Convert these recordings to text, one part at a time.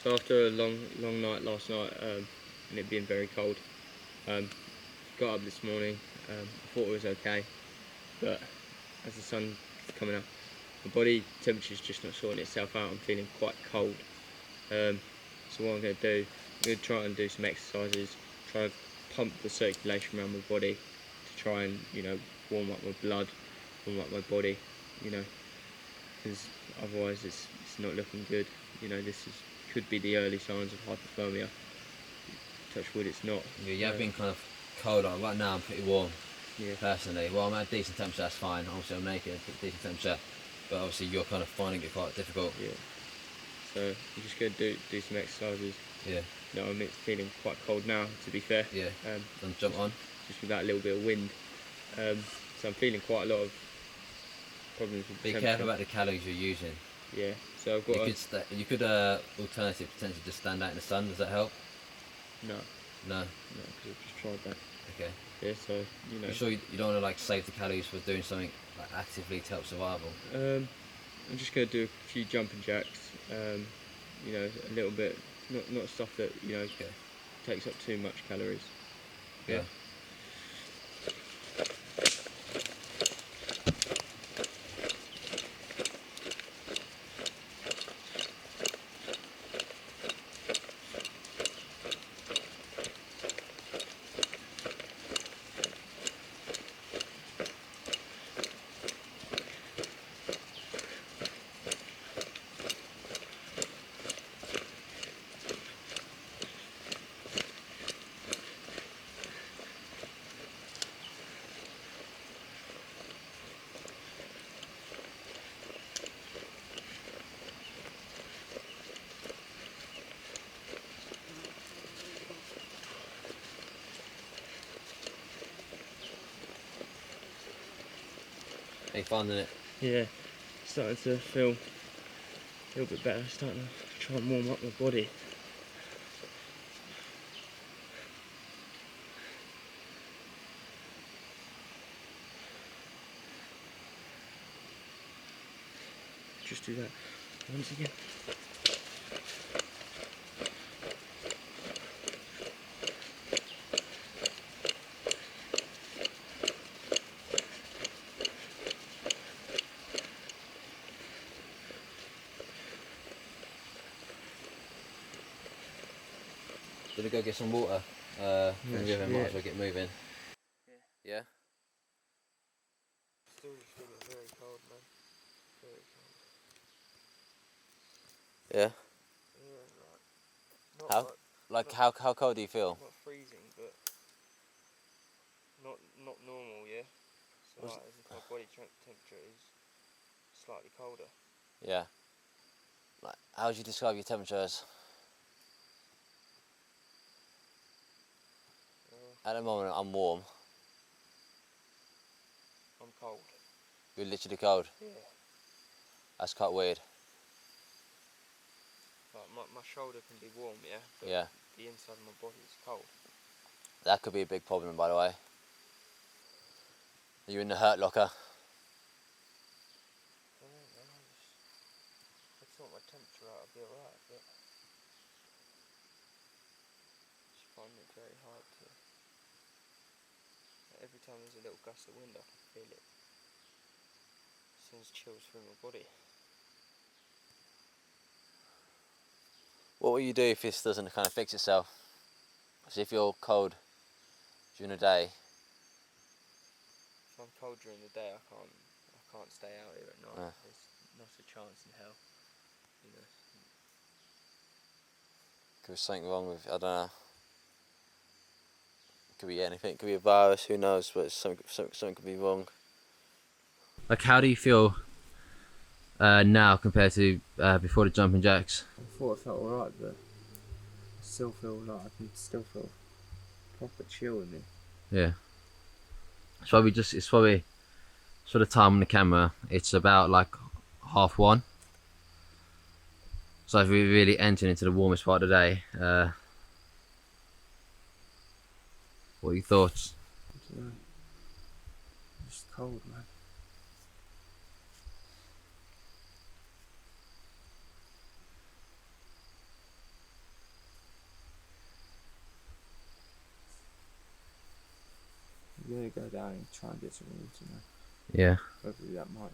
So after a long night last night, and it being very cold, got up this morning. I thought it was okay, but as the sun's coming up, my body temperature's just not sorting itself out. I'm feeling quite cold. So what I'm going to do, I'm going to try and do some exercises, try and pump the circulation around my body to try and, you know, warm up my blood, warm up my body, you know, because otherwise it's not looking good. You know, could be the early signs of hypothermia. Touch wood, it's not. Yeah, you have been kind of cold. Right now I'm pretty warm, personally. Well, I'm at a decent temperature, that's fine. Obviously I'm naked, decent temperature, but obviously you're kind of finding it quite difficult. Yeah. So I'm just going to do some exercises. Yeah. You know, I'm feeling quite cold now, to be fair. Yeah. Then jump on. Just with that little bit of wind. So I'm feeling quite a lot of problems with the temperature. Be careful about the calories you're using. Yeah. So I've got. You could alternative potentially just stand out in the sun. Does that help? No. No. No, because I've just tried that. Okay. Yeah. So you know. You sure you don't want to like save the calories for doing something like actively to help survival? I'm just going to do a few jumping jacks. You know, a little bit, not stuff that, you know, takes up too much calories. Yeah. How you finding it? Yeah, starting to feel a little bit better. Starting to try and warm up my body. Just do that once again. Gonna go get some water. Might as well get moving. Yeah. Still just feeling very cold, man. Very cold. Yeah. Yeah, right. How cold do you feel? Not freezing, but not normal. Yeah. So like, as if my body temperature is slightly colder. Yeah. Like, how would you describe your temperature as? At the moment, I'm warm. I'm cold. You're literally cold? Yeah. That's quite weird. Like my shoulder can be warm, yeah? But yeah. The inside of my body is cold. That could be a big problem, by the way. Are you in the hurt locker? I don't know, man. I sort my temperature out, I'll be alright, but just find it very hard to. Every time there's a little gust of wind, I can feel it. Sends chills through my body. What will you do if this doesn't kind of fix itself? So if you're cold during the day. If I'm cold during the day, I can't stay out here at night. There's not a chance in hell. You know. Could be something wrong with, I don't know. Could be anything. Could be a virus. Who knows? But something could be wrong. Like, how do you feel now compared to before the jumping jacks? I thought I felt alright, but I still feel like I can still feel proper chill in me. Yeah. It's probably for the time on the camera. It's about like 1:30. So I've really entered into the warmest part of the day. What are your thoughts? I don't know. It's just cold, man. gonna go down and try and get some water now. Yeah. Hopefully that might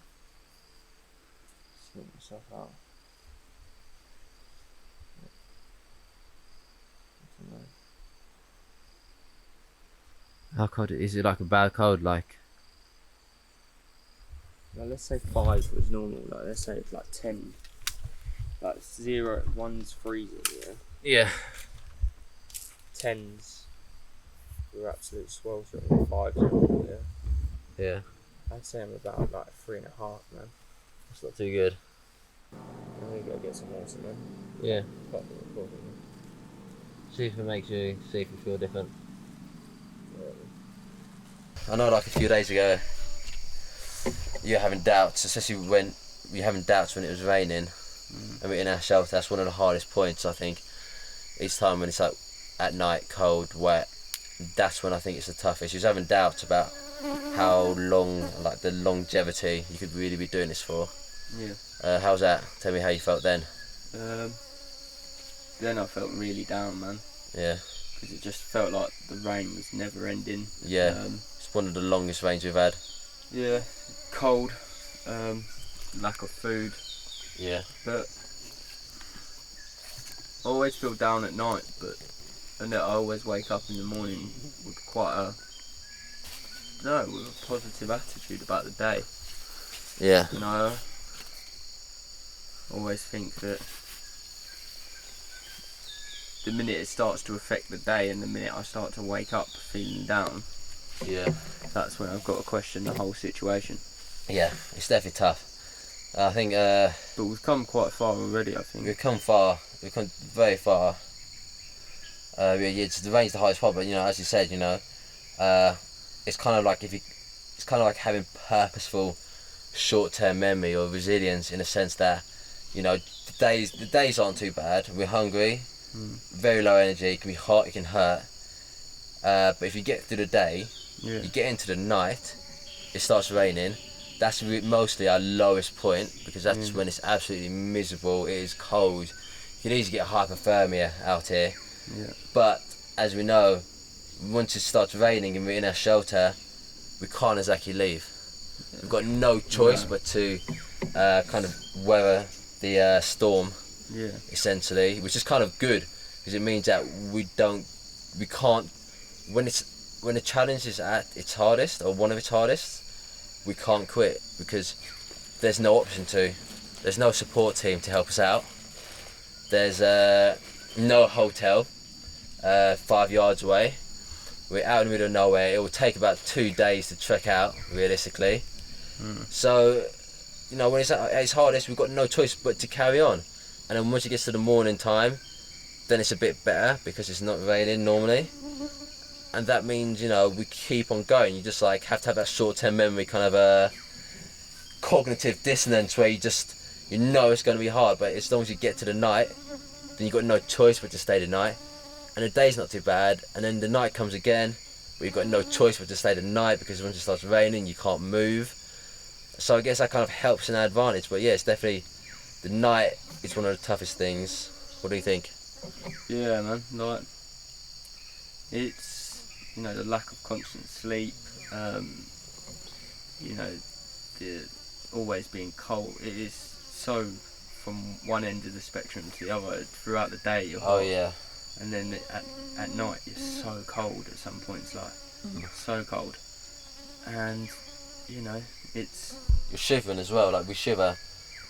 sort myself out. I don't know. How cold is it? Like a bad cold, like? Like, let's say 5 was normal. Like, let's say it's like 10. Like 0, 1's freezing. Yeah. Yeah. 10's were absolute sweltering. 5's yeah. Yeah. I'd say I'm about like 3.5, man. That's not too good. I'm gonna go get some water, man. Yeah. Stop the recording, man. See if you feel different. Yeah. I know, like a few days ago, you were having doubts, especially when we were having doubts when it was raining, and we're in our shelter. That's one of the hardest points, I think. Each time when it's like at night, cold, wet, that's when I think it's the toughest. You was having doubts about how long, like the longevity you could really be doing this for. Yeah. How's that? Tell me how you felt then. Then I felt really down, man. Yeah. Because it just felt like the rain was never ending. Yeah. It's one of the longest rains we've had. Yeah. Cold. Lack of food. Yeah. But I always feel down at night, and then I always wake up in the morning with quite with a positive attitude about the day. Yeah. You know, I always think that the minute it starts to affect the day and the minute I start to wake up feeling down, Yeah. that's when I've got to question the whole situation. Yeah, it's definitely tough. I think But we've come quite far already, I think. we've come far. We've come very far. Yeah, the rain's the hardest part, but you know, as you said, you know, it's kind of like it's kind of like having purposeful short-term memory or resilience in a sense that, you know, the days aren't too bad. We're hungry, very low energy. It can be hot, it can hurt. But if you get through the day, you get into the night, it starts raining. That's mostly our lowest point, because that's when it's absolutely miserable. It is cold. You can easily get hypothermia out here. Yeah. But as we know, once it starts raining and we're in our shelter, we can't exactly leave. We've got no choice but to kind of weather the storm, essentially, which is kind of good, because it means that we can't, when the challenge is at its hardest, or one of its hardest, we can't quit, because there's no option to. There's no support team to help us out. There's no hotel 5 yards away. We're out in the middle of nowhere. It will take about 2 days to trek out, realistically. So, you know, when it's at its hardest, we've got no choice but to carry on. And then once it gets to the morning time, then it's a bit better, because it's not raining normally. And that means, you know, we keep on going. You just like have to have that short-term memory, kind of cognitive dissonance, where you know it's going to be hard, but as long as you get to the night, then you've got no choice but to stay the night. And the day's not too bad, and then the night comes again, but you've got no choice but to stay the night, because once it starts raining, you can't move. So I guess that kind of helps in our advantage. But yeah, it's definitely, the night is one of the toughest things. What do you think? Yeah, man. Like, it's, you know, the lack of constant sleep. You know, the always being cold. It is so from one end of the spectrum to the other. Throughout the day, you're hot. Oh yeah. And then at night, it's so cold at some points, like so cold. And you know, you're shivering as well. Like, we shiver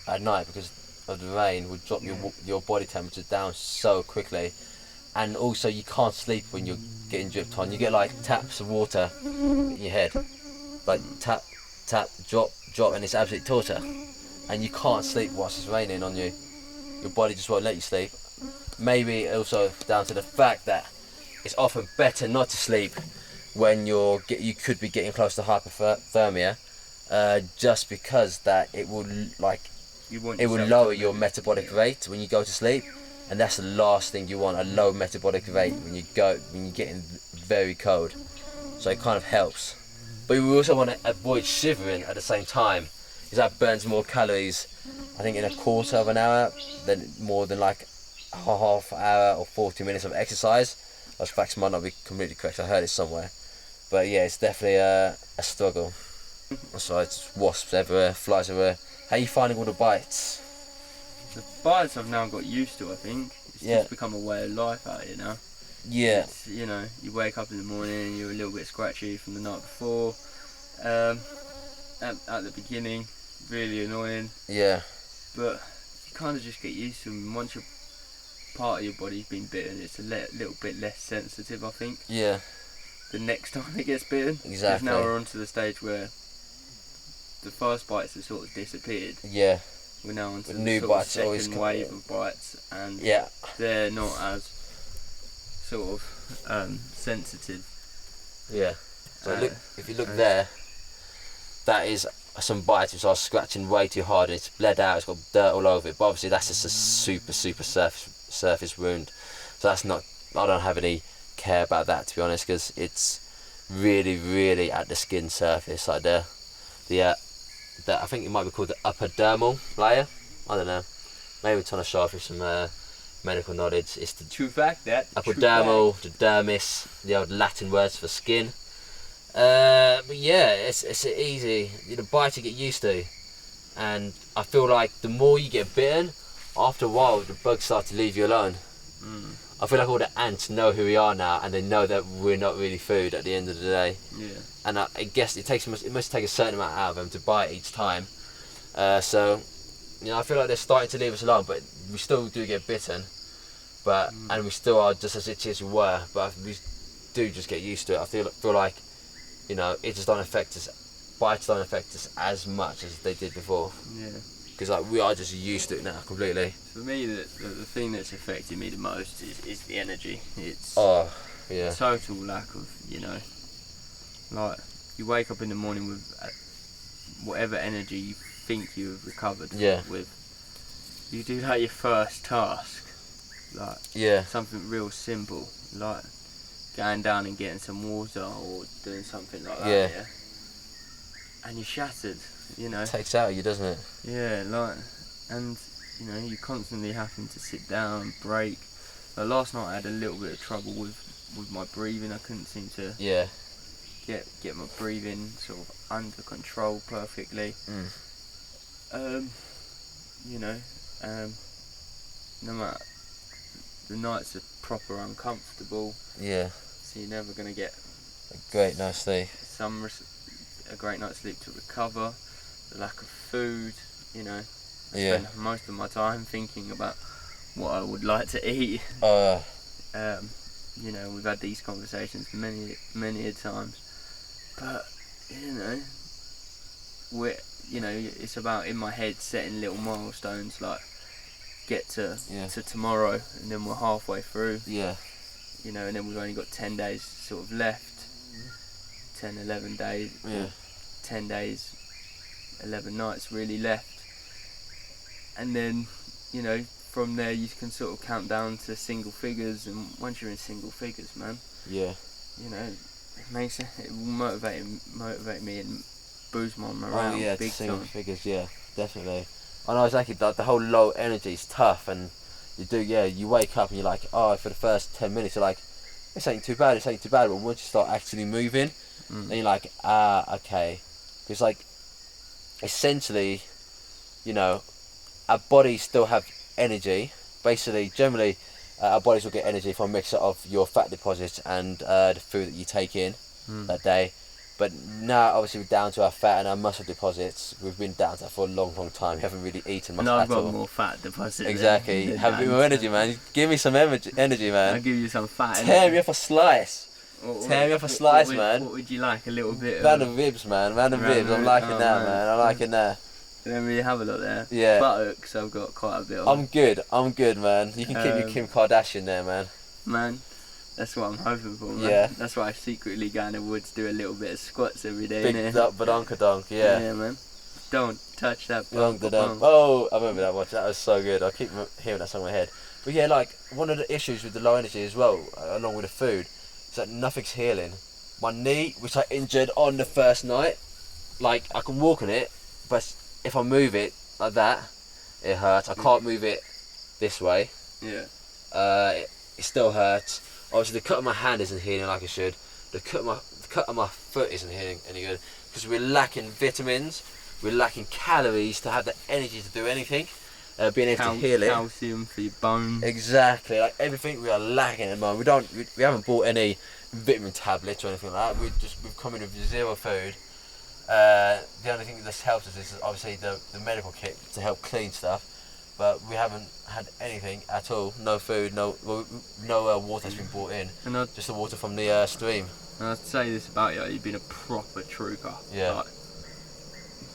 at night because of the rain. Would drop your body temperature down so quickly, and also you can't sleep when you're getting dripped on. You get like taps of water in your head, like tap, drop, and it's absolute torture. And you can't sleep whilst it's raining on you. Your body just won't let you sleep. Maybe also down to the fact that it's often better not to sleep when you could be getting close to hypothermia, just because that it will lower your metabolic rate when you go to sleep, and that's the last thing you want, a low metabolic rate when you're getting very cold. So it kind of helps, but we also want to avoid shivering at the same time, because that burns more calories, I think, in a quarter of an hour than more than like a half hour or 40 minutes of exercise. Those facts might not be completely correct, I heard it somewhere. But yeah, it's definitely a struggle. Besides, wasps everywhere, flies everywhere. How are you finding all the bites? The bites I've now got used to, I think. It's Yeah. just become a way of life out here now. Yeah. It's, you know, you wake up in the morning and you're a little bit scratchy from the night before. At the beginning, really annoying. Yeah. But you kind of just get used to them. Once your part of your body's been bitten, it's a little bit less sensitive, I think. Yeah. The next time it gets bitten. Exactly. Because now we're on to the stage where the first bites have sort of disappeared. Yeah. We're now on to the New sort bites of always second come wave in. of bites, and Yeah. they're not as sort of sensitive. Yeah. So look, if you look uh, there, that is some bites which I was scratching way too hard. It's bled out. It's got dirt all over it. But obviously that's just a super surface wound. So that's not. I don't have any care about that, to be honest, because it's really at the skin surface, like the I think it might be called the upper dermal layer. I don't know. Maybe trying to show off with some medical knowledge. It's the True fact, that. upper dermal, the dermis, the old Latin words for skin. But yeah, it's easy. The bite you get used to, and I feel like the more you get bitten, after a while the bugs start to leave you alone. I feel like all the ants know who we are now, and they know that we're not really food at the end of the day. Yeah. And I guess it must take a certain amount out of them to bite each time. So, you know, I feel like they're starting to leave us alone, but we still do get bitten. But and we still are just as itchy as we were. But we do just get used to it. I feel like, you know, it just don't affect us. Bites don't affect us as much as they did before. Yeah. Because like we are just used to it now completely. For me, the thing that's affected me the most is the energy. It's Yeah. total lack of, you know, like you wake up in the morning with whatever energy you think you have recovered with. You do like your first task, like something real simple, like going down and getting some water or doing something like that. Yeah. And you're shattered, you know. It takes out of you, doesn't it? Yeah, like, and you know, you're constantly having to sit down, break. Last night I had a little bit of trouble with my breathing. I couldn't seem to get my breathing sort of under control perfectly. You know, no matter, the nights are proper uncomfortable. Yeah. So you're never gonna get a great night's sleep. A great night's sleep to recover. The lack of food, you know. I spend most of my time thinking about what I would like to eat. You know, we've had these conversations many a times, but you know, it's about in my head setting little milestones, like get to tomorrow, and then we're halfway through. Yeah. You know, and then we've only got 10 days sort of left. 10, 11 days. Yeah. 10 days, 11 nights really left. And then, you know, from there you can sort of count down to single figures, and once you're in single figures, man, you know, it will motivate me and boost my morale. Big single time. figures, definitely. I know exactly, like the whole low energy is tough, and you wake up and you're like, for the first 10 minutes you're like, this ain't too bad, but once you start actually moving, then you're like, okay. Because like, essentially, you know, our bodies still have energy. Basically, generally, our bodies will get energy from a mixture of your fat deposits and the food that you take in that day. But now, obviously, we're down to our fat and our muscle deposits. We've been down to that for a long time. We haven't really eaten much at all. I've got more fat deposits. Exactly. Have a bit more energy, man. Give me some energy, man. I'll give you some fat energy. Tear me off a slice. Tear me off a slice, man. What would you like? A little bit of... ribs, man. Random ribs. I'm liking that, man. I'm liking that. You don't really have a lot there. Yeah. Buttocks, I've got quite a bit of. I'm good, man. You can keep your Kim Kardashian there, man. Man, that's what I'm hoping for, man. Yeah. That's why I secretly go in the woods, do a little bit of squats every day. Big badonkadonk, yeah. Yeah, man. Don't touch that bump. Oh, I remember that one. That was so good. I keep hearing that song in my head. But yeah, like, one of the issues with the low energy as well, along with the food, is that nothing's healing. My knee, which I injured on the first night, like, I can walk on it, but if I move it like that, it hurts. I can't move it this way. Yeah. It still hurts. Obviously, the cut of my hand isn't healing like it should. the cut of my foot isn't hitting any good because we're lacking vitamins, we're lacking calories to have the energy to do anything. Being able to heal it. Calcium for your bones. Exactly, like everything we are lacking at the moment. We haven't bought any vitamin tablets or anything like that. We've come in with zero food. The only thing that's helped us is obviously the medical kit to help clean stuff, but we haven't had anything at all. No food, no water has been brought in. And just the water from the stream. And I'd say this about you: you've been a proper trooper. Yeah. Like,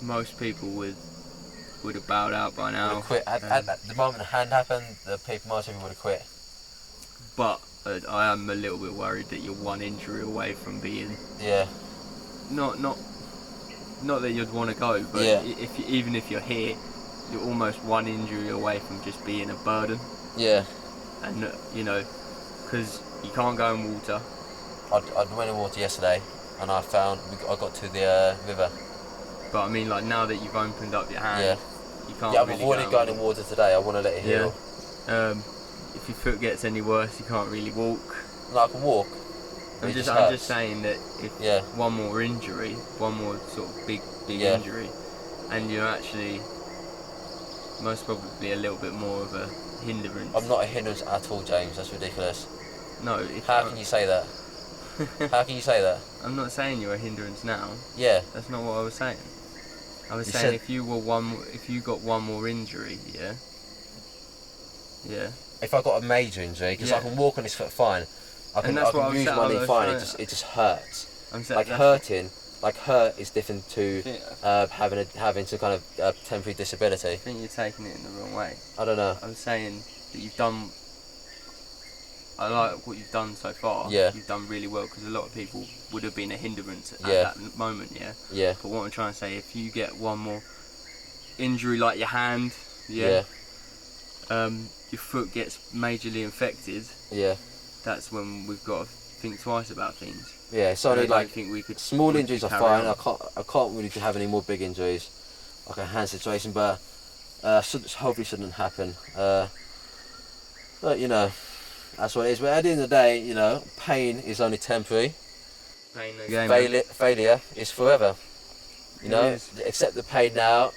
most people would have bowed out by now. Quit at the moment the hand happened. Most people would have quit. But I am a little bit worried that you're one injury away from being. Yeah. Not that you'd want to go, but yeah. Even if you're here, you're almost one injury away from just being a burden. Yeah. And you know, because you can't go in water. I went in water yesterday, and I got to the river. But I mean, like now that you've opened up your hand. Yeah. You can't yeah, I've really avoided going in water today. I want to let it heal. Yeah. If your foot gets any worse, you can't really walk. No, I can walk. I'm just saying that if one more injury, one more sort of big injury, and you're actually most probably a little bit more of a hindrance. I'm not a hindrance at all, James. That's ridiculous. No. How can you say that? How can you say that? I'm not saying you're a hindrance now. Yeah. That's not what I was saying. I was saying if you got one more injury, yeah. If I got a major injury, because I can walk on this foot fine, I can use my knee fine. It just hurts. Hurt is different to having some kind of temporary disability. I think you're taking it in the wrong way. I don't know. I'm saying that you've done. I like what you've done so far. Yeah. You've done really well because a lot of people would have been a hindrance at that moment. Yeah. Yeah. But what I'm trying to say, if you get one more injury like your hand, your foot gets majorly infected. Yeah. That's when we've got to think twice about things. Yeah. So I don't think we could. Small injuries are fine. I can't really have any more big injuries, like a hand situation, but hopefully shouldn't happen. But you know. That's what it is. But at the end of the day, you know, pain is only temporary. Failure is forever. You know, accept the pain now,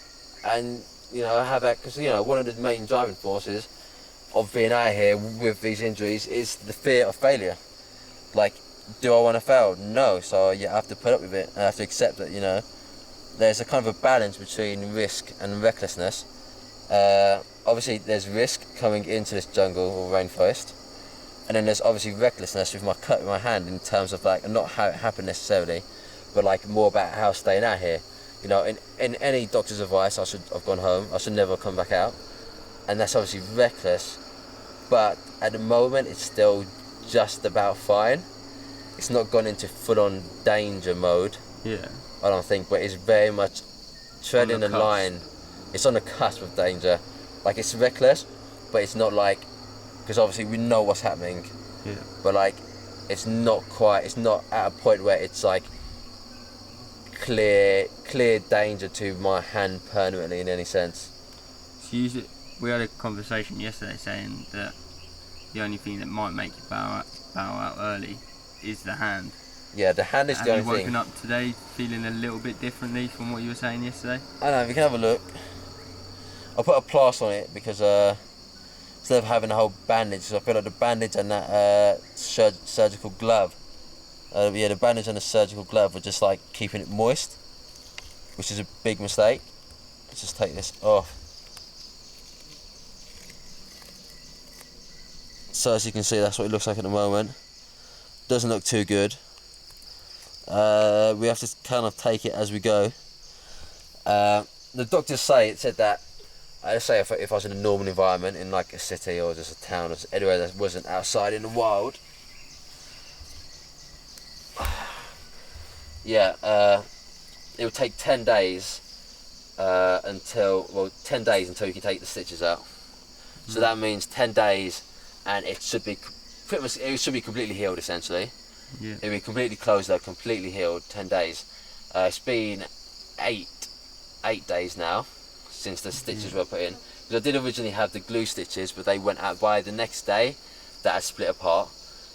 and you know, have that, because you know, one of the main driving forces of being out here with these injuries is the fear of failure. Like, do I want to fail? No. So you have to put up with it. I have to accept that. You know, there's a kind of a balance between risk and recklessness. Obviously, there's risk coming into this jungle or rainforest. And then there's obviously recklessness with my cut in my hand in terms of like, not how it happened necessarily, but like more about how staying out here. You know, in any doctor's advice, I've gone home. I should never come back out, and that's obviously reckless. But at the moment, it's still just about fine. It's not gone into full-on danger mode. Yeah. I don't think, but it's very much treading the line. It's on the cusp of danger. Like, it's reckless, but it's not like. Because obviously we know what's happening, but like it's not at a point where it's like clear danger to my hand permanently in any sense. So we had a conversation yesterday saying that the only thing that might make you bow out early is the hand. Yeah, the hand is the only thing. Have you woken up today feeling a little bit differently from what you were saying yesterday? I know, we can have a look. I'll put a plaster on it because instead of having a whole bandage, because I feel like the bandage and that surgical glove, the bandage and the surgical glove were just like keeping it moist, which is a big mistake. Let's just take this off. So as you can see, that's what it looks like at the moment. Doesn't look too good. We have to kind of take it as we go. The doctors said that, let's say if I was in a normal environment, in like a city or just a town or anywhere that wasn't outside in the wild, it would take 10 days until you can take the stitches out. So that means 10 days, and it should be completely healed essentially. Yeah. It'll be completely closed up, completely healed. 10 days. It's been 8 days now since the stitches were put in. Because I did originally have the glue stitches, but they went out by the next day. That had split apart.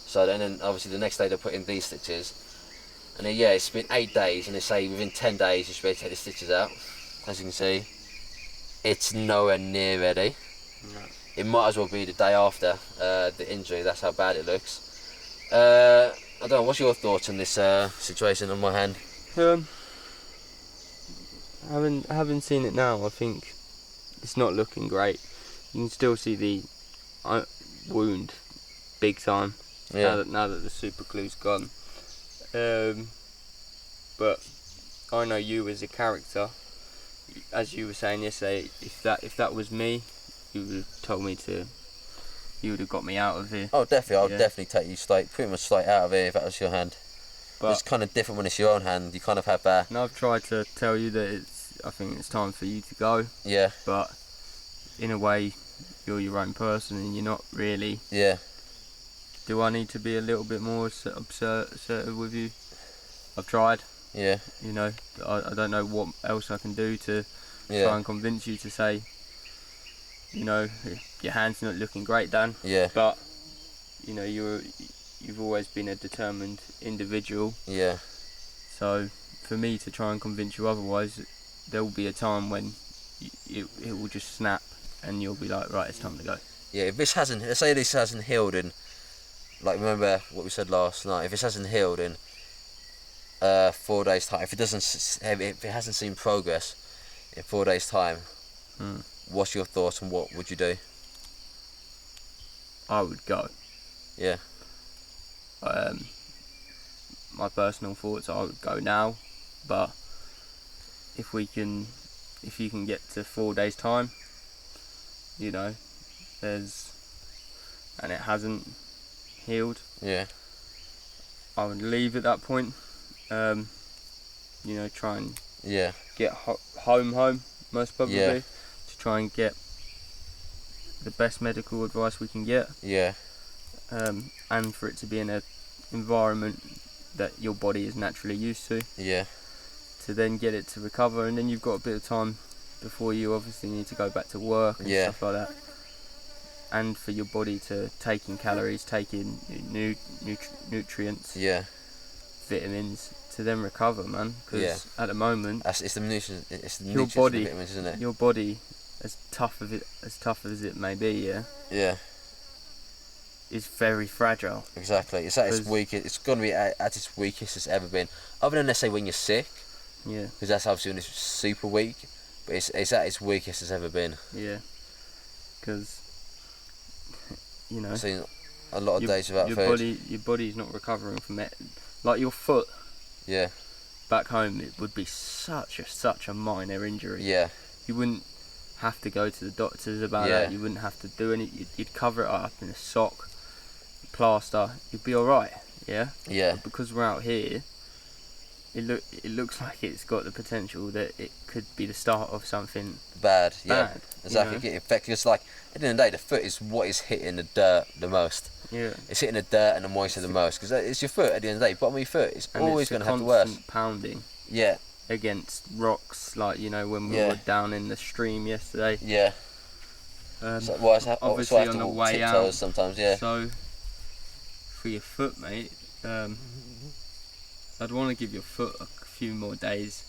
So then obviously the next day they put in these stitches. And then, yeah, it's been 8 days, and they say within 10 days you should be able to take the stitches out. As you can see, it's nowhere near ready. No. It might as well be the day after the injury. That's how bad it looks. I don't know. What's your thoughts on this situation on my hand? Having seen it now, I think it's not looking great. You can still see the wound big time. Yeah. Now that the super glue's gone. But I know you as a character. As you were saying yesterday, if that was me, you would have told me to. You would have got me out of here. Oh, definitely. I'll definitely take you pretty much straight out of here if that was your hand. But it's kind of different when it's your own hand. You kind of have and I've tried to tell you that I think it's time for you to go. Yeah. But in a way, you're your own person, and you're not really. Yeah. Do I need to be a little bit more assertive with you? I've tried. Yeah. You know, I don't know what else I can do to try and convince you to say, you know, your hand's not looking great, Dan. Yeah. But, you know, you've always been a determined individual. Yeah. So, for me to try and convince you otherwise, there will be a time when it will just snap, and you'll be like, right, it's time to go. Yeah. If this hasn't, let's say this hasn't healed in, like, remember what we said last night. If this hasn't healed in 4 days' time, if it hasn't seen progress in 4 days' time, what's your thoughts and what would you do? I would go. Yeah. My personal thoughts, I would go now, but if you can get to 4 days' time, you know, and it hasn't healed. Yeah. I would leave at that point. You know, try and get home most probably, to try and get the best medical advice we can get. Yeah. And for it to be in an environment that your body is naturally used to. Yeah. To then get it to recover, and then you've got a bit of time before you obviously need to go back to work and stuff like that. And for your body to take in calories, take in nutrients, vitamins, to then recover, man. Because at the moment, it's the nutrients, your body, and vitamins, isn't it? Your body, as tough as it may be, is very fragile. Exactly. It's at its weakest. It's going to be at its weakest it's ever been. Other than, let's say, when you're sick. Yeah. Because that's obviously when it's super weak. But it's at its weakest it's ever been. Yeah. Because, you know, I've seen a lot of days without food. Your body's not recovering from it. Like your foot. Yeah. Back home, it would be such a minor injury. Yeah. You wouldn't have to go to the doctors about that. You wouldn't have to do anything. You'd cover it up in a sock, plaster. You'd be all right. Yeah. Yeah. But because we're out here, it looks like it's got the potential that it could be the start of something bad. Yeah. Exactly. You know? Get infected. It's like, at the end of the day, the foot is what is hitting the dirt the most. Yeah. It's hitting the dirt and the moisture the most, because it's your foot at the end of the day. Bottom of your foot, it's always going to have the worst. Pounding. Yeah. Against rocks, like, you know, when we were down in the stream yesterday. Yeah. Obviously on the way out. Sometimes, yeah. So for your foot, mate, I'd want to give your foot a few more days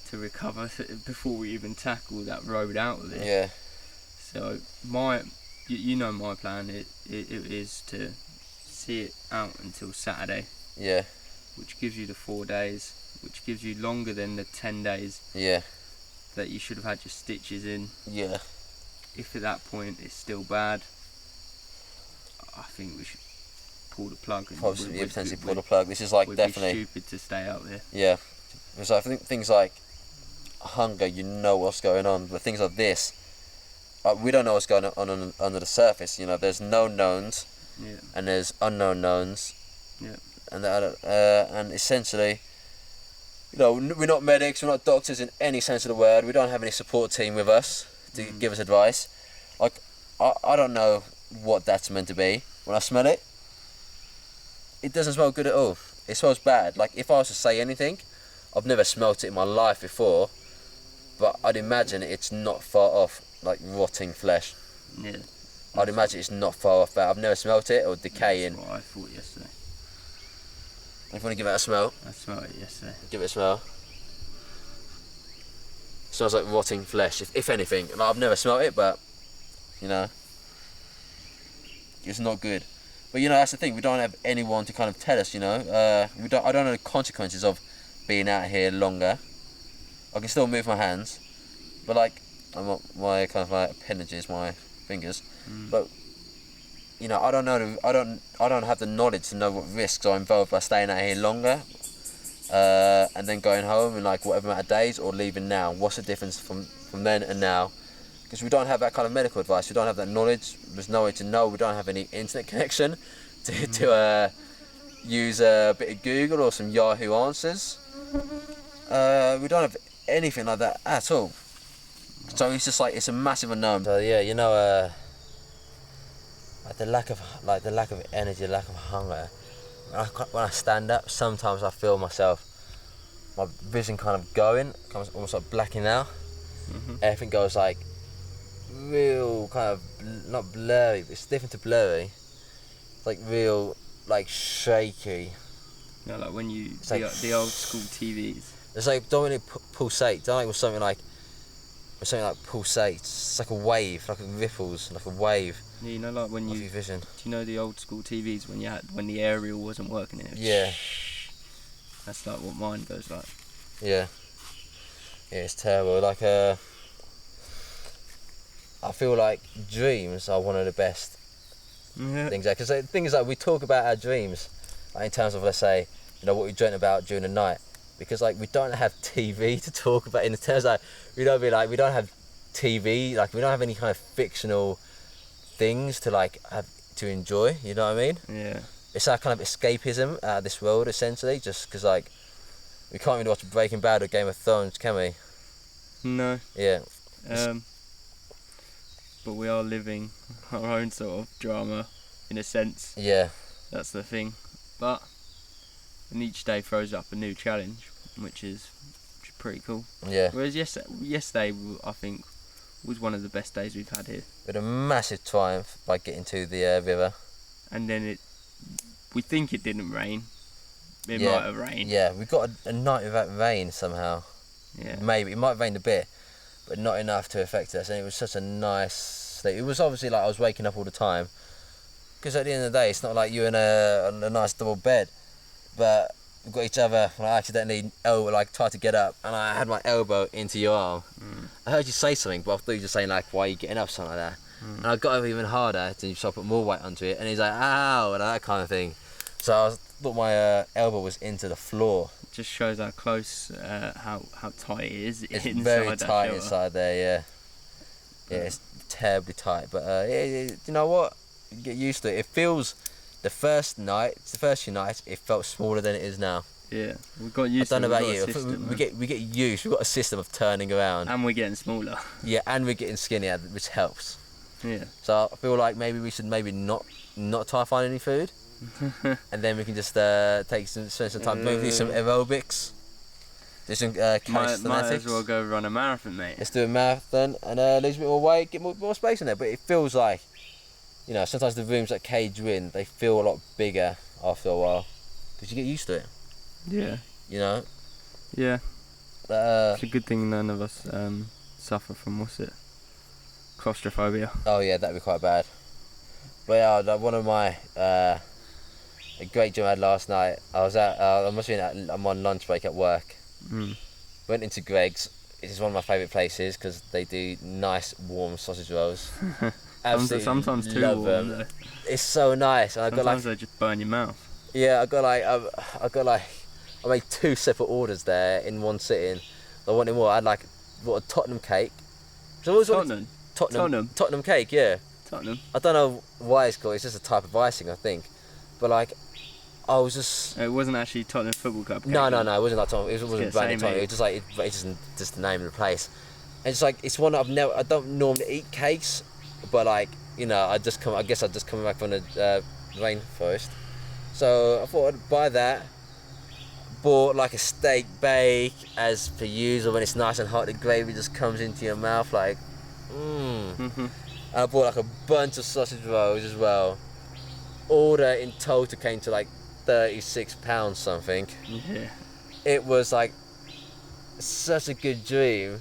to recover before we even tackle that road out of it. Yeah. So you know my plan. It is to see it out until Saturday. Yeah. Which gives you the 4 days, which gives you longer than the 10 days. Yeah. That you should have had your stitches in. Yeah. If at that point it's still bad, I think we should pull the plug. Potentially pull the plug. This is like definitely. Be stupid to stay out there. Yeah. Because I think things like hunger, you know what's going on, but things like this, we don't know what's going on under the surface. You know, there's known knowns, and there's unknown knowns. Yeah. And essentially, you know, we're not medics, we're not doctors in any sense of the word. We don't have any support team with us to give us advice. Like, I don't know what that's meant to be. When I smell it, it doesn't smell good at all. It smells bad. Like, if I was to say anything, I've never smelt it in my life before, but I'd imagine it's not far off, like, rotting flesh. Yeah. I'd imagine it's not far off that. I've never smelt it or decaying. That's what I thought yesterday. If you want to give it a smell, I smelled it yesterday. give it a smell. Smells like rotting flesh, if anything. Like, I've never smelled it, but you know, it's not good. But you know, that's the thing. We don't have anyone to kind of tell us. You know, I don't know the consequences of being out here longer. I can still move my hands, but like my kind of like appendages, my fingers. But you know, I don't know. I don't have the knowledge to know what risks are involved by staying out here longer, and then going home in like whatever amount of days, or leaving now. What's the difference from then and now? Because we don't have that kind of medical advice. We don't have that knowledge. There's no way to know. We don't have any internet connection to use a bit of Google or some Yahoo answers. We don't have anything like that at all. So it's just like, it's a massive unknown. So yeah, you know, like the lack of energy, the lack of hunger. When I stand up, sometimes I feel myself, my vision kind of going, almost like blacking out. Everything goes like real kind of, not blurry, but it's different to blurry. It's like real, like shaky. You know, like when you like the old school TVs. It's like, don't really pulsate. Don't like with something like pulsates. It's like a wave, like ripples, like a wave. Yeah, you know, like when Of your vision. do you know the old school TVs when the aerial wasn't working in it? Yeah. That's like what mine goes like. Yeah. Yeah, it's terrible. Like I feel like dreams are one of the best things. Because the thing is, like, we talk about our dreams, like, in terms of, let's say, you know, what we dreamt about during the night. Because like we don't have TV to talk about, in the terms like we don't have TV, like we don't have any kind of fictional things to like have to enjoy. You know what I mean? Yeah. It's our kind of escapism out of this world, essentially. Just because like we can't really watch Breaking Bad or Game of Thrones, can we? No. Yeah. But we are living our own sort of drama, in a sense. Yeah. That's the thing. And each day throws up a new challenge, which is pretty cool. Yeah. Whereas yesterday, I think, was one of the best days we've had here. We had a massive triumph by getting to the river. And then we think it didn't rain. It Yeah. might have rained. Yeah, we got a night without rain somehow. Yeah. Maybe it might have rained a bit, but not enough to affect us. And it was such a nice sleep. It was obviously like I was waking up all the time, because at the end of the day, it's not like you're in a nice double bed, but we've got each other. And I accidentally tried to get up, and I had my elbow into your arm. I heard you say something, but I thought you were just saying like, "Why are you getting up?" Something like that. And I got up even harder, so I put more weight onto it, and he's like, "Ow," and that kind of thing. So I thought my elbow was into the floor. It just shows how close, how tight it is. It's inside very that tight shelter. inside there, yeah. Yeah, it's terribly tight, but you know what? You get used to it. It feels, the first few nights, it felt smaller than it is now. Yeah, we've got used to I it. don't know about We've you. got a system, We get used. We've got a system of turning around. and we're getting smaller. Yeah, and we're getting skinnier, which helps. Yeah. So I feel like maybe we should not try to find any food, and then we can just spend some time, maybe do some aerobics, do some calisthenics. Might as well go run a marathon, mate. Let's do a marathon and lose a bit more weight, get more space in there. But it feels like, you know, sometimes the rooms that cage you in, they feel a lot bigger after a while, because you get used to it. Yeah. You know. Yeah. But, It's a good thing none of us suffer from, claustrophobia. oh yeah, that'd be quite bad. But yeah, like one of my a great dream I had last night. I was I'm on lunch break at work. Went into Greg's. It is one of my favourite places because they do nice warm sausage rolls. Absolutely Sometimes too love warm, them. though. It's so nice. And Sometimes they just burn your mouth. I made 2 separate orders there in one sitting. I wanted more. I had a Tottenham cake. Tottenham cake, yeah. Tottenham. I don't know why it's called. It's just a type of icing, I think. But I was just. It wasn't actually Tottenham Football Club. No. It wasn't like Tottenham. It wasn't branded Tottenham. It was just just the name of the place. And it's one I don't normally eat cakes, but I guess I'd just come back from the rainforest. So I thought I'd buy that. Bought a steak bake, as per usual. When it's nice and hot, the gravy just comes into your mouth And I bought a bunch of sausage rolls as well. Order in total came to £36 something. Yeah. It was like such a good dream.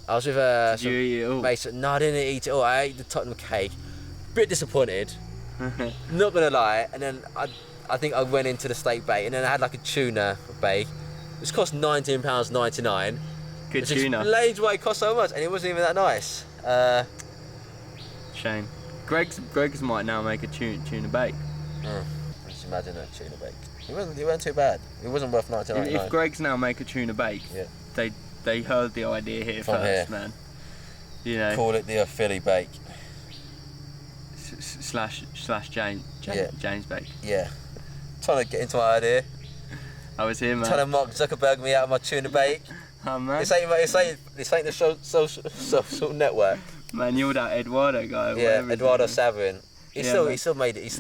I was with Did you some eat it all? mates. No, I didn't eat it all. I ate the Tottenham cake. Bit disappointed. Not gonna lie. And then I think I went into the steak bake, and then I had like a tuna bake, which cost £19.99. Good which tuna. explains why it cost so much, and it wasn't even that nice. Shame. Greg's might now make a tuna bake. Just imagine that tuna bake. It wasn't too bad. It wasn't worth £19.99. If Greg's now make a tuna bake, Yeah. they heard the idea here From first, here. man. You know. Call it the Ofili bake. Slash James Yeah. James bake. Yeah. Trying to get into my idea. I was here, man. Trying to Mark Zuckerberg me out of my tuna bake. Oh, man. This ain't the social network. Man, you're that Eduardo guy. Or Yeah, whatever his Eduardo name is. Savin. He man. still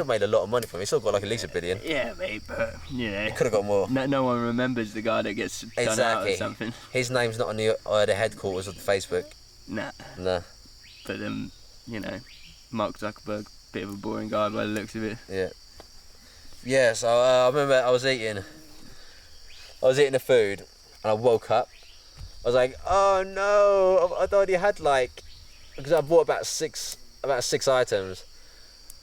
made a lot of money from it. He still got like at least $1 billion. Yeah, mate, but you know, He could have got more. no one remembers the guy that gets done out or something. His name's not on the headquarters of Facebook. Nah, Nah. but you know, Mark Zuckerberg, bit of a boring guy by the looks of it. Yeah. Yeah. So I remember I was eating the food, and I woke up. I was like, oh no! I'd already had because I bought about six items.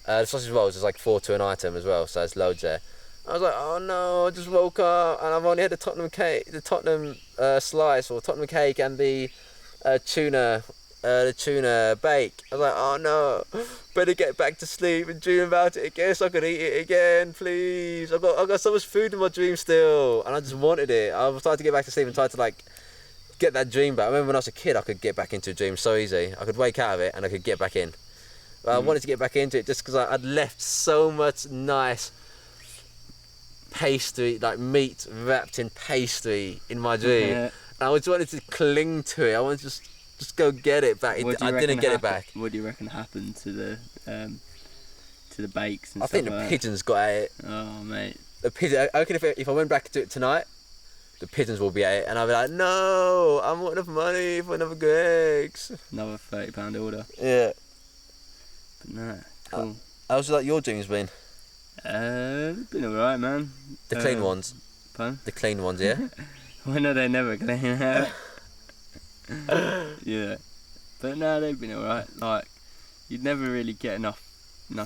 The sausage rolls is like 4 to an item as well, so there's loads there. I was like, oh no! I just woke up and I've only had the Tottenham cake, the Tottenham slice or Tottenham cake, and the tuna bake. I was like, oh no! Better get back to sleep and dream about it again so I can eat it again, please. I got so much food in my dream still, and I just wanted it. I was trying to get back to sleep and try to get that dream back. I remember when I was a kid, I could get back into a dream so easy. I could wake out of it and I could get back in. But I wanted to get back into it just because I'd left so much nice pastry, like meat wrapped in pastry in my dream. Yeah. And I just wanted to cling to it. I wanted to just go get it back. I didn't get it back. What do you reckon happened to the bakes and I stuff think the like pigeons got at it. that? Oh, mate. The pigeon. I reckon if I went back to it tonight, the pigeons will be at it, and I'll be like, no, I'm not enough money for another Greg's. Another £30 order. Yeah. But no, cool. How's your dreams been? Been alright, man. The clean ones. Pardon? The clean ones, yeah. Well, no, they're never clean. Yeah. But no, they've been alright. Like, you'd never really get enough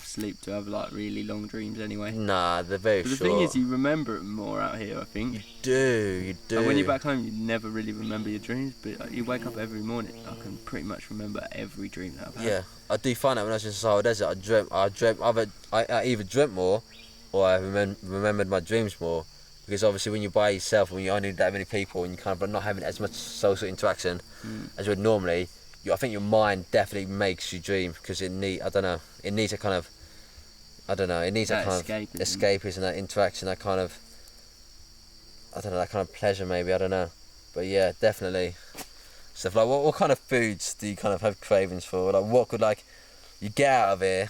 sleep to have really long dreams anyway. Nah, they're very But the short. thing is, you remember it more out here, I think. You do. And when you're back home, you never really remember your dreams, but you wake up every morning. I can pretty much remember every dream that I've had. Yeah, I do find that when I was in Sahara Desert, I either dreamt more, or I remembered my dreams more. Because obviously, when you're by yourself, when you only that many people, and you kind of are not having as much social interaction as you would normally, I think your mind definitely makes you dream because it needs a kind of escapism, that interaction, that kind of pleasure maybe, I don't know. But yeah, definitely. Stuff like what kind of foods do you kind of have cravings for? Like what could you get out of here,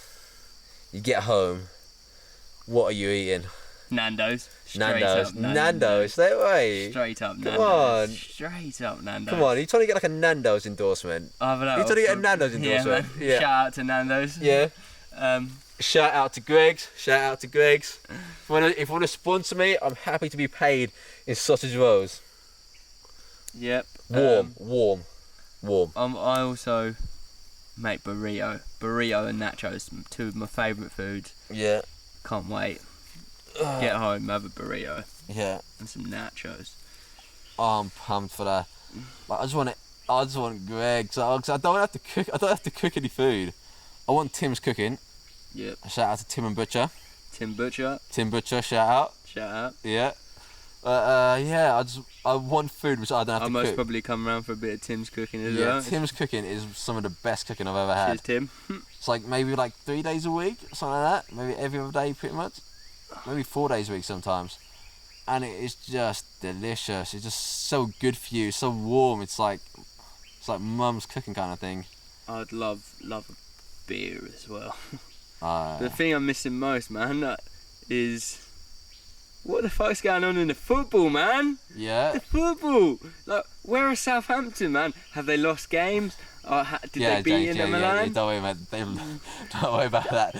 you get home, what are you eating? Nando's. Nando's, stay away. Straight up Nando's. Come on. Straight up Nando's. Come on, are you trying to get a Nando's endorsement? You're trying to get a Nando's endorsement? Man. Yeah. Shout out to Nando's. Yeah. Shout out to Greg's. If you want to sponsor me, I'm happy to be paid in sausage rolls. Yep. Warm. I also make burrito and nachos, two of my favourite foods. Yeah. Can't wait. Get home, have a burrito. Yeah. And some nachos. Oh, I'm pumped for that. I just want Greg's. I don't have to cook. I don't have to cook any food. I want Tim's cooking. Yep. Shout out to Tim and Butcher. Tim Butcher, shout out. Yeah. Yeah. I want food which I don't have to cook. I must probably come around for a bit of Tim's cooking as well. well. Tim's cooking is some of the best cooking I've ever had. Cheers, Tim. It's maybe 3 days a week, something like that. Maybe every other day, pretty much. Maybe 4 days a week sometimes. And it is just delicious. It's just so good for you. So warm. It's like mum's cooking kind of thing. I'd love a beer as well. The The thing I'm missing most, man, is what the fuck's going on in the football, man? Yeah. The football. Where is Southampton, man? Have they lost games? Did they beat Inter Milan? Don't worry, man. Don't worry about that.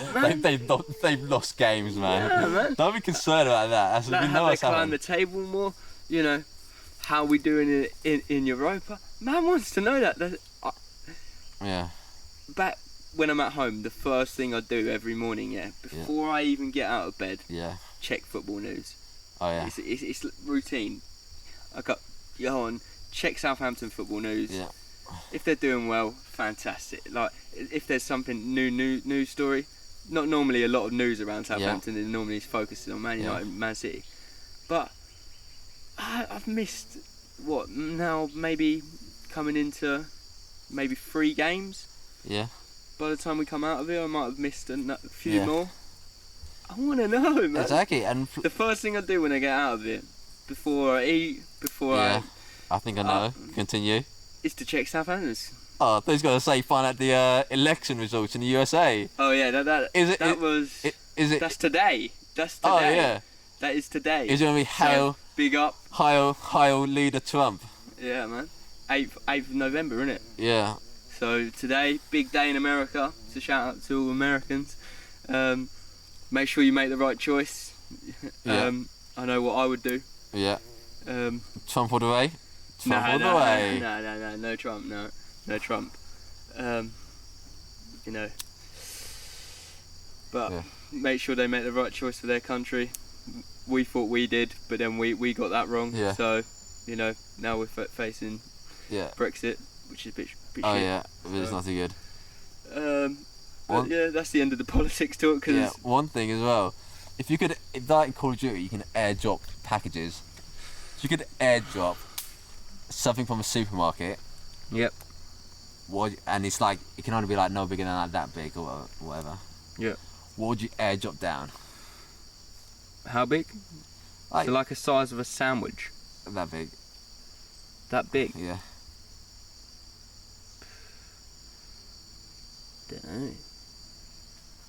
They've lost games, man. Yeah, man. Don't be concerned about that. We know Have what's they climbed happening. the table more? You know, how we doing in Europa? Man wants to know that. Yeah. Back when I'm at home, the first thing I do every morning, before I even get out of bed, check football news. Oh yeah. It's routine. I go on, check Southampton football news. Yeah. If they're doing well, fantastic. Like if there's something news story, not normally a lot of news around Southampton. It normally is focusing on Man United, Man City. But I've missed what now? Maybe coming into maybe 3 games. Yeah. By the time we come out of it, I might have missed a few more. I want to know, man. Exactly, and the first thing I do when I get out of it, before I eat, I think I know. Continue. Is to check Southampton's. Oh, I thought he was going to say find out the election results in the USA. Oh yeah, that's today. That's today. Oh yeah. That is today. Is it going to be hail? So, big up. Hail leader Trump. Yeah, man. 8th of November, isn't it? Yeah. So today, big day in America. So shout out to all Americans. Make sure you make the right choice. I know what I would do. Yeah. Trump all the way. Trump all the way. No Trump. No Trump. You know. But make sure they make the right choice for their country. We thought we did, but then we got that wrong. Yeah. So, you know, now we're facing Brexit, which is a bit shit. Yeah, it's not too good. But that's the end of the politics talk. Cause one thing as well. If like in Call of Duty, you can airdrop packages. So you could airdrop something from a supermarket. Yep. And it's like, it can only be like no bigger than like that big or whatever. Yeah. What would you airdrop down? How big? So like a size of a sandwich. That big. That big? Yeah. Don't know.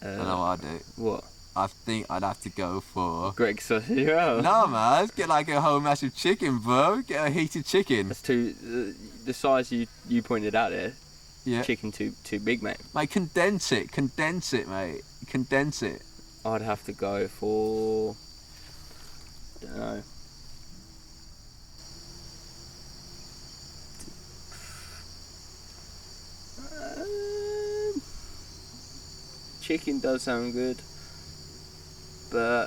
I know what I'd do. What? I think I'd have to go for... Greg sausage roll. No man, let's get like a whole massive chicken, bro. Get a heated chicken. That's the size you pointed out there. Yeah. Chicken too big, mate. Mate, condense it, mate. Condense it. I'd have to go for... Don't know. Chicken does sound good, but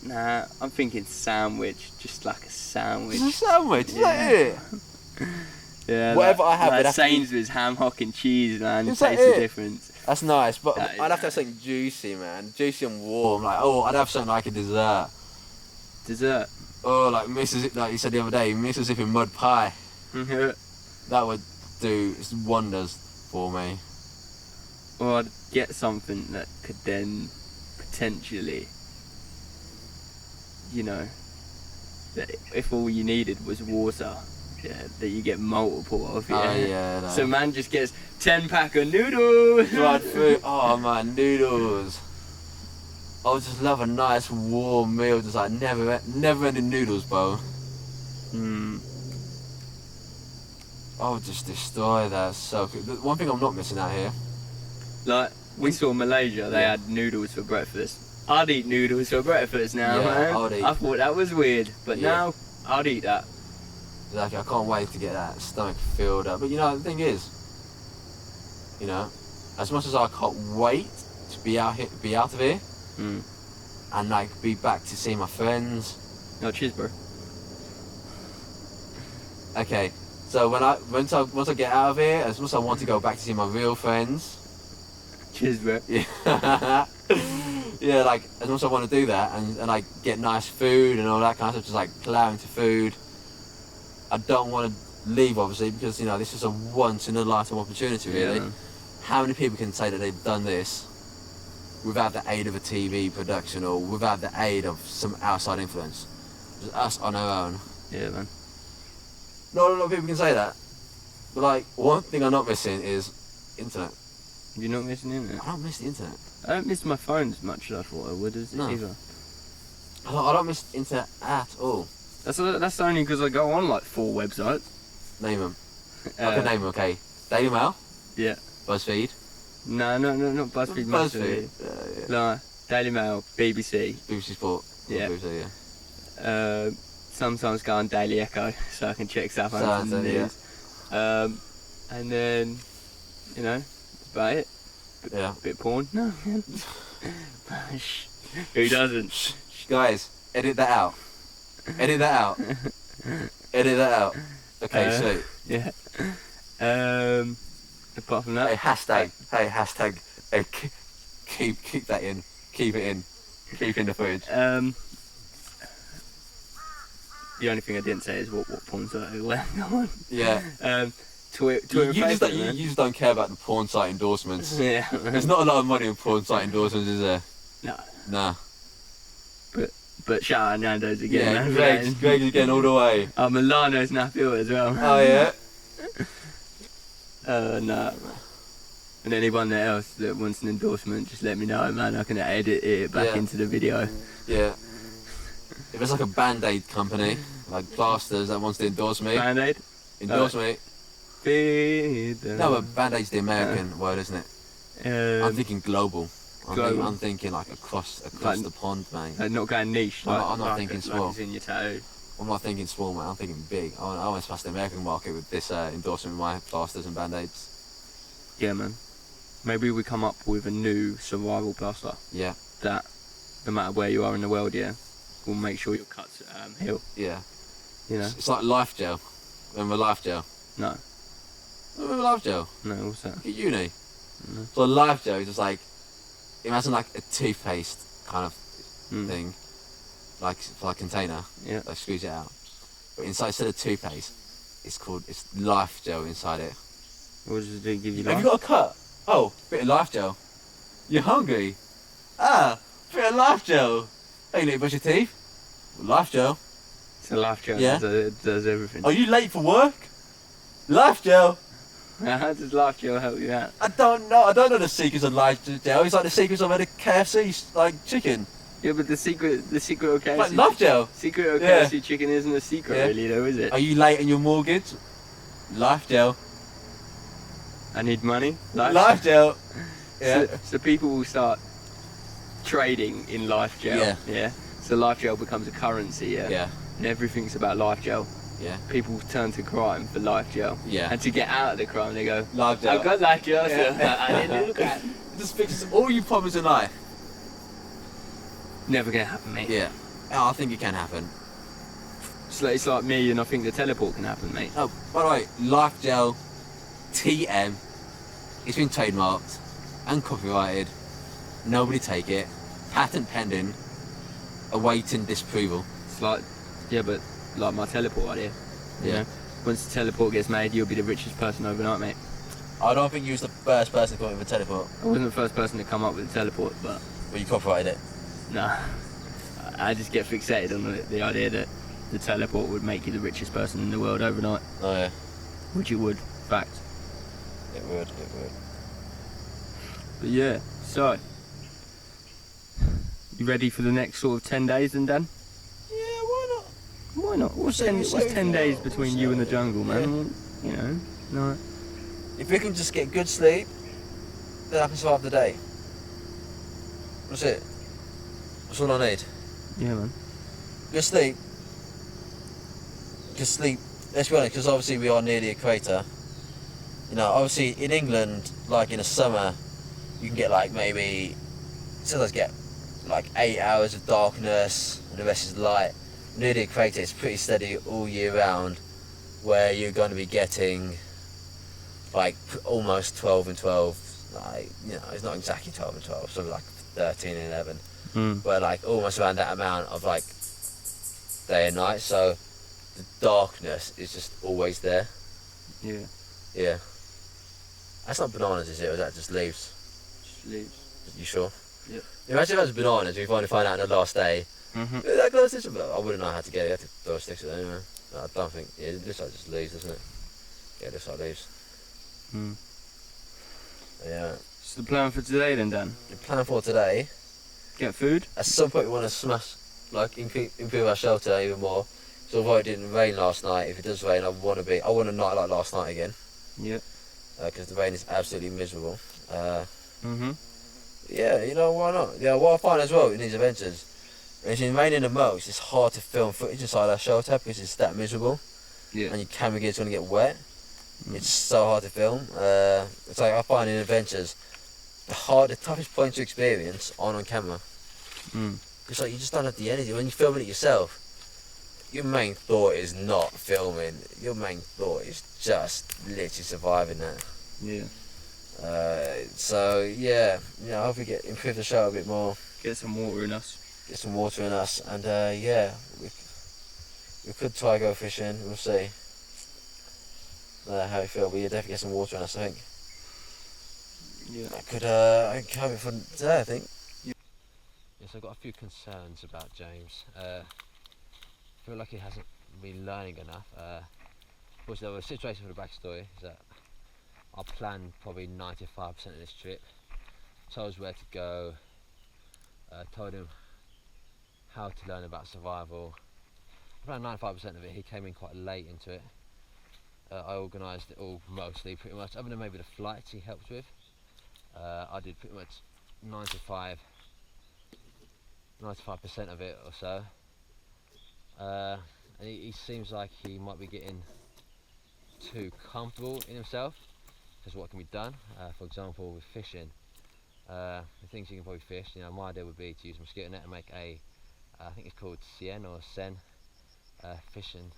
nah, I'm thinking sandwich, just like a sandwich. Just a sandwich, is that it? Yeah, whatever I have, like it'd have to be- Sainsbury's ham, hock and cheese, man. Is Taste that the it? difference. That's nice, but That is I'd have to have something juicy, man. Juicy and warm. Like, I'd have something like a dessert. Dessert. Oh, like like you said the other day, Mississippi mud pie. That would do wonders for me. Or I'd get something that could then potentially, you know, that if all you needed was water, that you get multiple of. Oh yeah. No. So man just gets 10-pack of noodles. Dried food. Oh man, noodles. I would just love a nice warm meal, just like never ending noodles, bro. I would just destroy that. So good. One thing I'm not missing out here. Like we saw Malaysia, they had noodles for breakfast. I'd eat noodles for breakfast now, man. I thought that was weird, but now I'd eat that. Like, I can't wait to get that stomach filled up. But you know, the thing is, you know, as much as I can't wait to be out of here, and like be back to see my friends. No, cheers, bro. Okay, so once I get out of here, as much as I want to go back to see my real friends. Cheers, bro. Yeah. Yeah, like as much as I want to do that and like get nice food and all that kind of stuff, just like plow into food. I don't want to leave, obviously, because you know this is a once in a lifetime opportunity, really. Yeah. How many people can say that they've done this without the aid of a TV production or without the aid of some outside influence? Just us on our own. Yeah, man. Not a lot of people can say that. But like, one thing I'm not missing is internet. You're not missing internet? I don't miss the internet. I don't miss my phone as much as I thought I would either. I don't miss the internet at all. That's only because I go on like 4 websites. Name them. I can name them, okay. Daily Mail. Yeah. BuzzFeed. No, not BuzzFeed. BuzzFeed. No, Daily Mail, BBC. BBC Sport. Yeah. BBC, yeah. Sometimes go on Daily Echo so I can check Southampton news. And then, you know, that's about it. Bit of porn. No. Who doesn't? Guys, edit that out. Edit that out. Edit that out. Okay, so. Yeah. Apart from that. Hey, hashtag. Hey, keep that in. Keep it in. Keep in the footage. The only thing I didn't say is what porn site it went on. Yeah. Twitter you just don't care about the porn site endorsements. Yeah. There's not a lot of money in porn site endorsements, is there? No. Nah. But shout out Nando's again. Yeah, man. Greg's again all the way. Milano's Nafil as well. Oh yeah. No. And anyone else that wants an endorsement, just let me know, man. I can edit it back into the video. Yeah. If it's like a Band-Aid company, like plasters that wants to endorse me. Band-Aid? Endorse me. No, but Band-Aid's the American word, isn't it? I'm thinking global. I'm thinking like across the pond, mate. Not going niche. I'm not thinking small. Like it's in your tattoo. I'm not thinking small, man. I'm thinking big. I want to smash the American market with this endorsement of my plasters and Band-Aids. Yeah, man. Maybe we come up with a new survival plaster. Yeah. That, no matter where you are in the world, will make sure your cuts heal. Yeah. You know. It's like Life Gel. Remember Life Gel? No. Remember Life Gel? No, what's that? At uni. No. So Life Gel is just like, imagine like a toothpaste kind of thing, like for a container. Yeah. Like squeeze it out. But instead of toothpaste, it's Life Gel inside it. What does it give you? Have you got a cut? Oh, bit of Life Gel. You're hungry? Ah, bit of Life Gel. Hey, you need to brush your teeth? Life Gel. It's a Life Gel. Yeah. Does everything. Are you late for work? Life Gel. How does Life Gel help you out? I don't know the secrets of Life Gel. It's like the secrets of a KFC like chicken. Yeah, but the secret of KFC. Like Life Gel. Secret of KFC chicken isn't a secret really, though, is it? Are you late on your mortgage? Life Gel. I need money. Life Gel. Yeah. So people will start trading in Life Gel. Yeah. So Life Gel becomes a currency. Yeah. And everything's about Life Gel. Yeah. People turn to crime for Life Gel. Yeah. And to get out of the crime, they go, Life Gel. I've got Life Gel, so Yeah. I need to look at it. It just fixes all your problems in life. Never gonna happen, mate. Yeah. Oh, I think it can happen. It's like me, and I think the teleport can happen, mate. Oh, by the way, Life Gel TM. It's been trademarked and copyrighted. Nobody take it. Patent pending. Awaiting disapproval. It's like, but like my teleport idea. You Yeah. know? Once the teleport gets made, you'll be the richest person overnight, mate. I don't think you was the first person to come up with a teleport. I wasn't the first person to come up with a teleport, but But you copyrighted it. nah. I just get fixated on the idea that the teleport would make you the richest person in the world overnight. Oh yeah. Which it would, fact. It would. But yeah, so. You ready for the next sort of 10 days then, Dan? Yeah, why not? Why not? What's 10 days between you and the jungle, man? Yeah. You know, no. If we can just get good sleep, then I can survive the day. That's it. That's all I need. Yeah, man. Good sleep. Good sleep. Let's be honest, because obviously we are near the equator. You know, obviously in England, like in the summer, you can get like maybe, sometimes get like 8 hours of darkness and the rest is light. Near the equator, it's pretty steady all year round, where you're going to be getting like almost 12 and 12. Like, you know, it's not exactly 12 and 12, so like 13 and 11. But like almost around that amount of like day and night, so the darkness is just always there. Yeah. Yeah. That's not bananas, is it? Or is that just leaves? Just leaves. You sure? Yeah. Imagine if it was bananas, we finally find out on the last day. That glow sticks, but I wouldn't know how to get it. You have to throw sticks at it anyway. No, I don't think. Yeah, it looks like just leaves, doesn't it? Yeah, it looks like leaves. Yeah. What's the plan for today then, Dan? The plan for today, Get food? at some point we want to smash, like improve our shelter even more. So although it didn't rain last night, if it does rain, I want a night like last night again. Yeah. Because the rain is absolutely miserable. Mhm. Yeah, you know, why not? Yeah, what I find as well in these adventures, when it's been raining the most, it's hard to film footage inside our shelter because it's that miserable. Yeah. And your camera gear's going to get wet. It's so hard to film. It's like I find in adventures, the toughest point to experience aren't on camera. It's like you just don't have the energy. When you're filming it yourself, your main thought is not filming. Your main thought is just literally surviving that. Yeah. So yeah, I hope we improve the show a bit more. Get some water in us. Get some water in us, and yeah, we could try go fishing. We'll see how we feel. But yeah, definitely get some water in us, I think. Yeah. I could have it for today, I think. Yeah. Yes, I've got a few concerns about James. I feel like he hasn't been learning enough. Of course, there was a situation for the backstory is that I planned probably 95% of this trip. Told us where to go. Told him how to learn about survival. I planned 95% of it. He came in quite late into it. I organised it all mostly, pretty much, other than maybe the flights he helped with. I did pretty much 95% of it or so. And he seems like he might be getting too comfortable in himself because what can be done. For example, with fishing, the things you can probably fish. My idea would be to use a mosquito net and make I think it's called Cien or Sen fishing.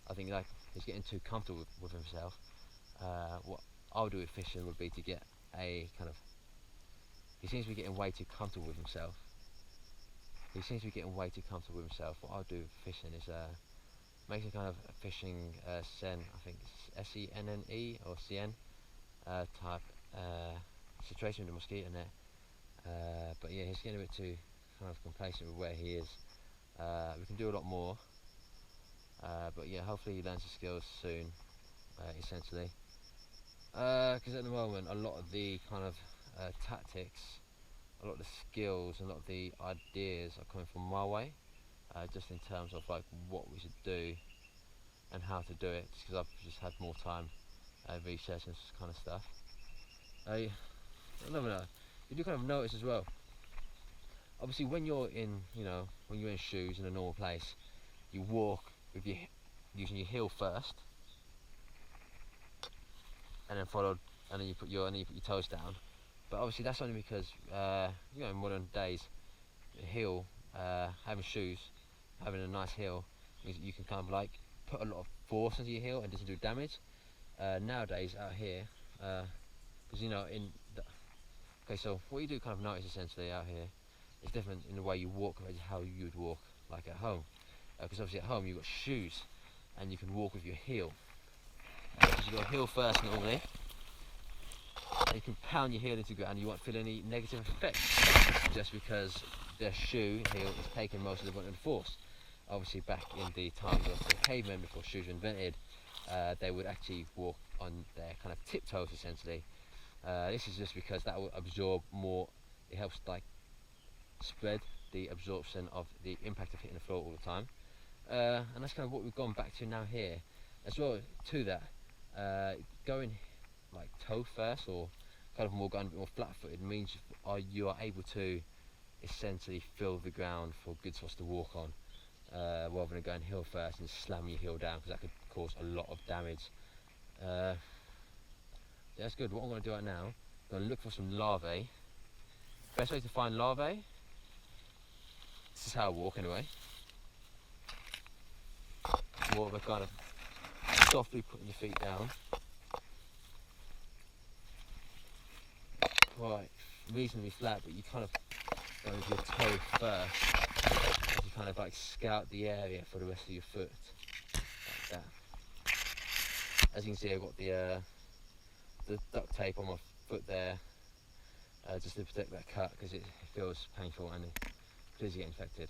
I think like he's getting too comfortable with himself. What I would do with fishing would be to get a kind of. He seems to be getting way too comfortable with himself. What I'll do with fishing is make a kind of fishing Sen, I think it's SENNE or CN type situation with the mosquito net. But yeah, he's getting a bit too kind of complacent with where he is. We can do a lot more. But yeah, hopefully he learns the skills soon, essentially. Because at the moment, a lot of the kind of tactics, a lot of the skills, a lot of the ideas are coming from my way, just in terms of like what we should do and how to do it, just because I've just had more time researching this kind of stuff. I don't know, you do kind of notice as well, obviously when you're in shoes in a normal place, you walk with using your heel first, and then you put your toes down. But obviously that's only because in modern days, the heel, having shoes, having a nice heel means that you can kind of like put a lot of force into your heel and it doesn't do damage. Nowadays out here, because okay, so what you do kind of notice essentially out here is different in the way you walk compared to how you would walk like at home. Because obviously at home you've got shoes and you can walk with your heel. Because you've got heel first normally, and you can pound your heel into the ground and you won't feel any negative effects just because the shoe heel is taking most of the brunt of the force. Obviously back in the times of the cavemen before shoes were invented, they would actually walk on their kind of tiptoes essentially. This is just because that will absorb more, it helps like spread the absorption of the impact of hitting the floor all the time. And that's kind of what we've gone back to now here. As well to that, going like toe first or kind of more going a bit more flat-footed means you are able to essentially feel the ground for good spots to walk on, rather than going heel first and slamming your heel down, because that could cause a lot of damage. Yeah, that's good. What I'm going to do right now, I'm going to look for some larvae. Best way to find larvae, this is how I walk anyway. More of a kind of softly putting your feet down. Quite reasonably flat, but you kind of go with your toe first as you kind of like scout the area for the rest of your foot, like that. As you can see, I've got the duct tape on my foot there, just to protect that cut because it feels painful and it could easily get infected.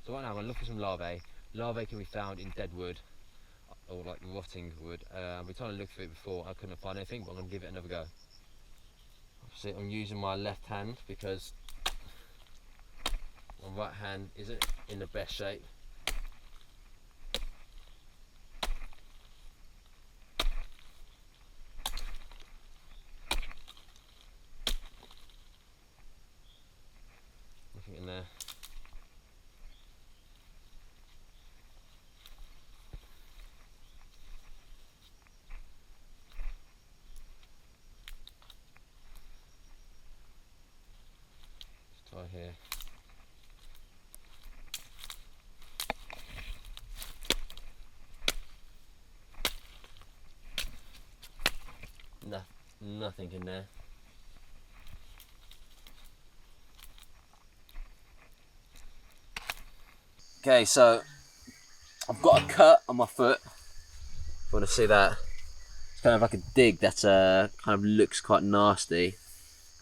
So right now I'm going to look for some larvae. Larvae can be found in dead wood or like rotting wood. I've been trying to look for it before, I couldn't find anything, but I'm going to give it another go. Obviously I'm using my left hand because my right hand isn't in the best shape. Nothing in there. Let's try here. No, nothing in there. Okay, so I've got a cut on my foot. If you want to see that, it's kind of like a dig that kind of looks quite nasty.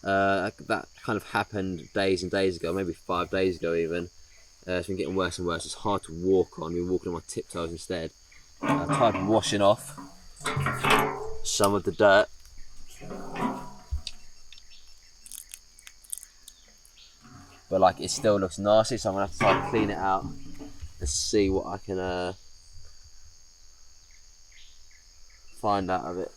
That kind of happened days and days ago, maybe 5 days ago even. It's been getting worse and worse. It's hard to walk on. I've been walking on my tiptoes instead. I tried washing off some of the dirt. But like it still looks nasty, so I'm gonna have to try to clean it out and see what I can find out of it.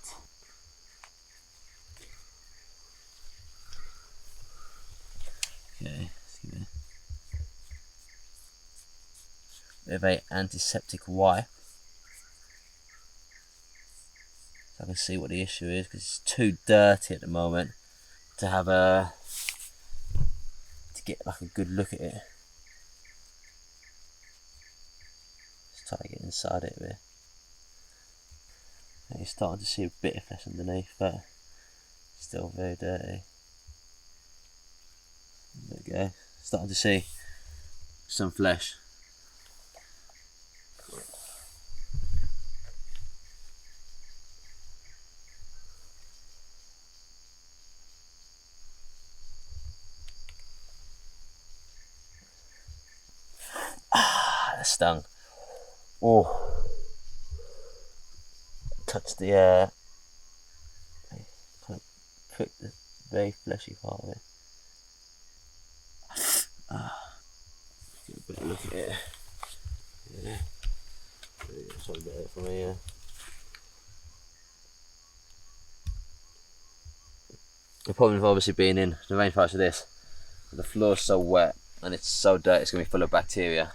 Okay, excuse me. Bit of a antiseptic wipe, so I can see what the issue is, because it's too dirty at the moment to have to get like a good look at it. Just try to get inside it a bit. You're starting to see a bit of flesh underneath, but still very dirty. There we go. Starting to see some flesh. That stung. Oh. Touched the kind of pricked the very fleshy part of it. Get a better look at it. Yeah. Something better for me, yeah. The problem with obviously being in the rainforest of this, the floor is so wet and it's so dirty, it's going to be full of bacteria.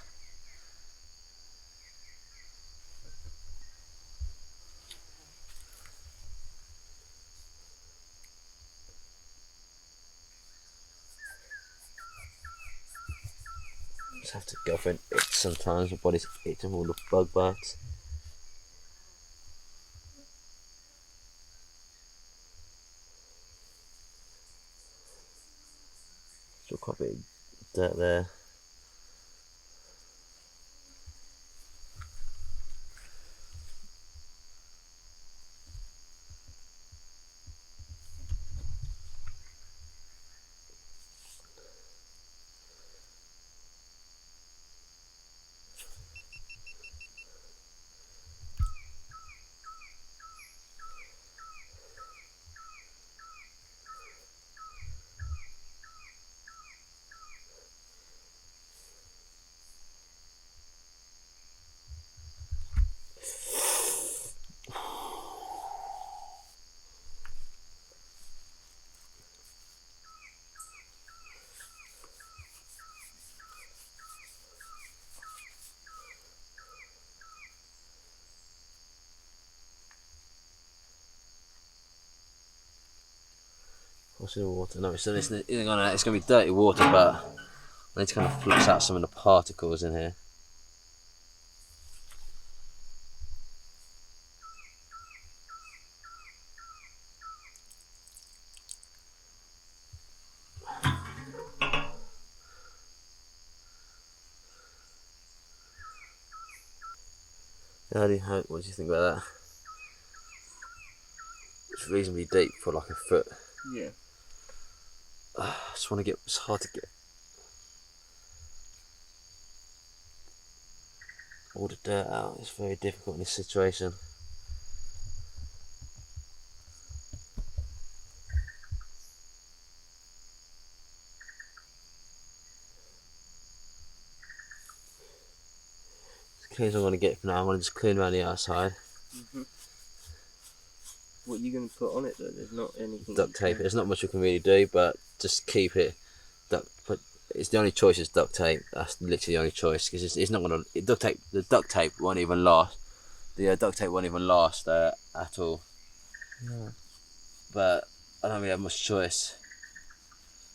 Just have to go for an itch sometimes, my body's itching all the bug bites. Still quite a bit of dirt there. What's in the water? No, it's going to be dirty water, but I need to kind of flush out some of the particles in here. What do you think about that? It's reasonably deep for like a foot. Yeah. I just want to get, it's hard to get all the dirt out. It's very difficult in this situation. As clean as I'm going to get for now, I'm going to just clean around the outside. Mm-hmm. What are you going to put on it though? There's not anything. Duct tape it. There's not much we can really do, but just keep it. it's the only choice is duct tape. That's literally the only choice, because it's not gonna. The duct tape won't even last. The duct tape won't even last at all. No. But I don't really have much choice.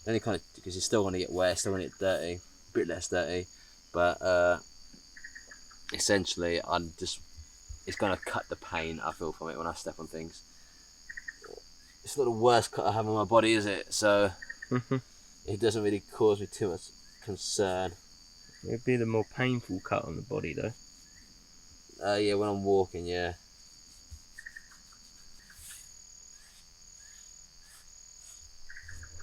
Only kind of, because it's still gonna get wet, still gonna get dirty, a bit less dirty, but essentially it's gonna cut the pain I feel from it when I step on things. It's not the worst cut I have on my body, is it? So it doesn't really cause me too much concern. It'd be the more painful cut on the body though. Yeah, when I'm walking, yeah.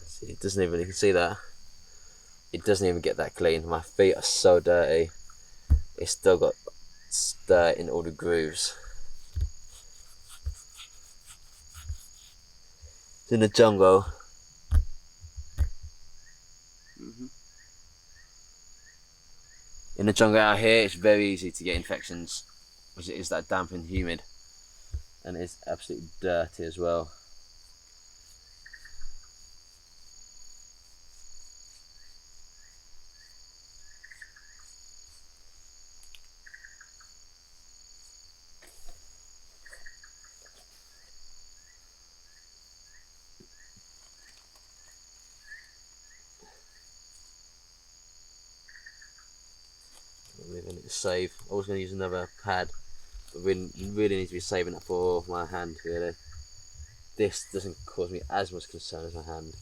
See, it doesn't even, you can see that. It doesn't even get that clean. My feet are so dirty. It's still got dirt in all the grooves. It's in the jungle. In the jungle out here, it's very easy to get infections, because it is that damp and humid, and it's absolutely dirty as well. I need to save. I was going to use another pad, but really need to be saving that for my hand, really. This doesn't cause me as much concern as my hand.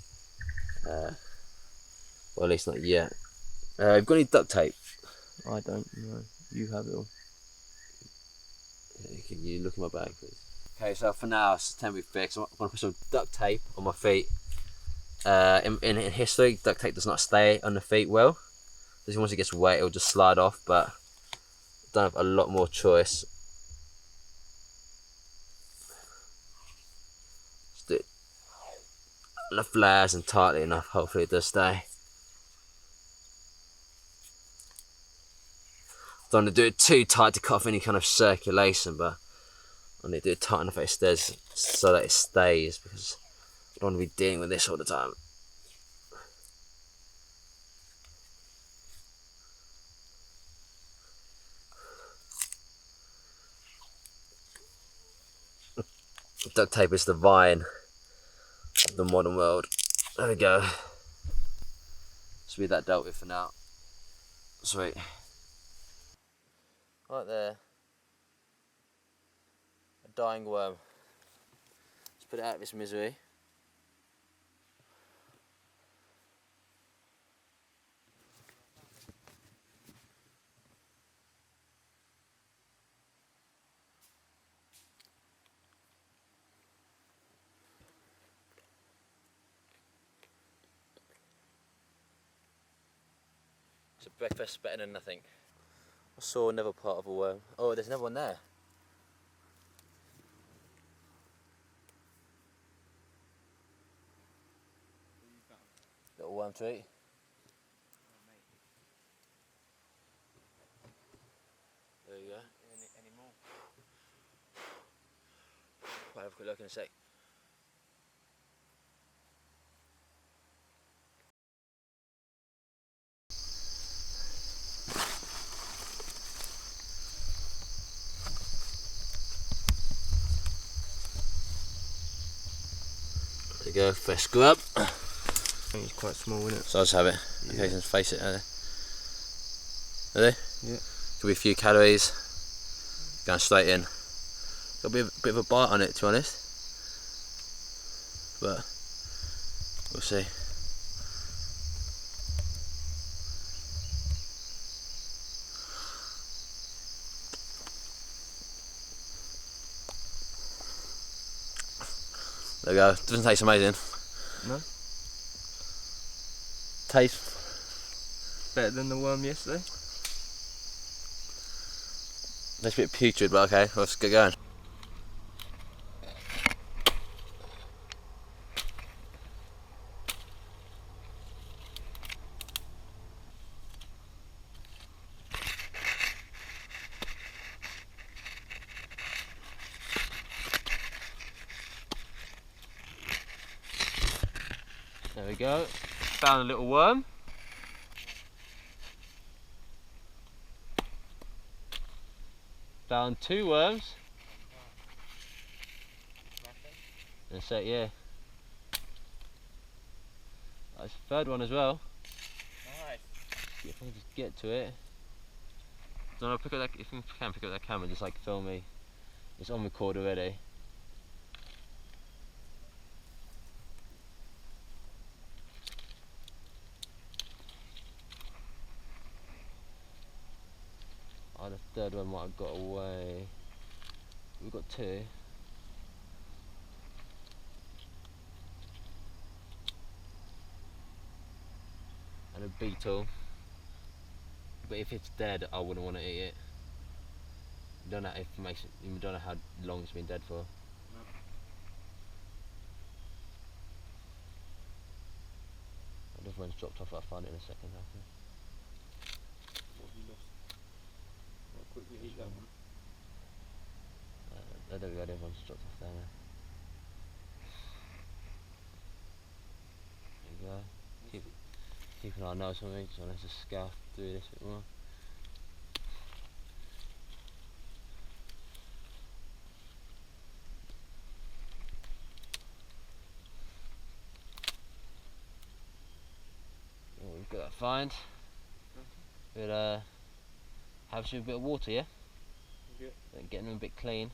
Well, at least not yet. Have you got any duct tape? I don't know. You have it all. Yeah, can you look in my bag, please? Okay, so for now, it's a temporary fix. I'm going to put some duct tape on my feet. In history, duct tape does not stay on the feet well. Because once it gets wet, it'll just slide off, but I don't have a lot more choice. Just do it enough layers and tightly enough, hopefully it does stay. Don't want to do it too tight to cut off any kind of circulation, but I need to do it tight enough that it stays, so that it stays, because I don't want to be dealing with this all the time. Duct tape is the vine of the modern world. There we go. Should be that dealt with for now. Sweet. Right there. A dying worm. Let's put it out of its misery. It's a breakfast better than nothing. I saw another part of a worm. Oh, there's another one there. Little worm treat. There you go. Any more? I'll have a quick look in a sec. There you go, fresh grub. I think it's quite small, isn't it? So I'll just have it. Yeah. Okay, just face it. Ready? Yeah. Could be a few calories. Going straight in. Got a bit of a bite on it, to be honest. But we'll see. There we go. Doesn't taste amazing. No? Taste Better than the worm yesterday? tastes a bit putrid, but okay, let's get going. There we go. Found a little worm. Found 2 worms. And so yeah. That's the 3rd one as well. Nice. If I can just get to it. No, pick up that, if you can pick up that camera, just like film me. It's on record already. Oh, the 3rd one might have got away. We've got 2. And a beetle. But if it's dead, I wouldn't want to eat it. You don't know information. You don't know how long it's been dead for. No. I just went dropped off. I'll find it in a second. After. What have you lost? I'll quickly eat that one. There we go. Everyone's dropped off there now. There you go. Keep an eye on those on me, so let's just scout through this a bit more. Oh, we've got that find. But have a bit of water, yeah? Yeah. And getting them a bit clean.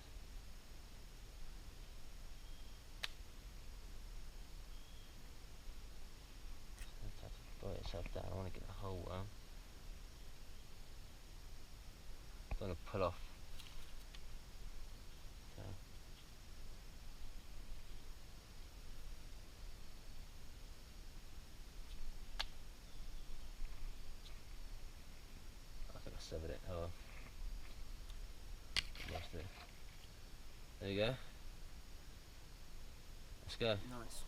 Blow itself down. I want to get the whole worm. Don't want to pull off. Okay. I think I severed it. Oh well. Lost it. There you go. Let's go. Nice.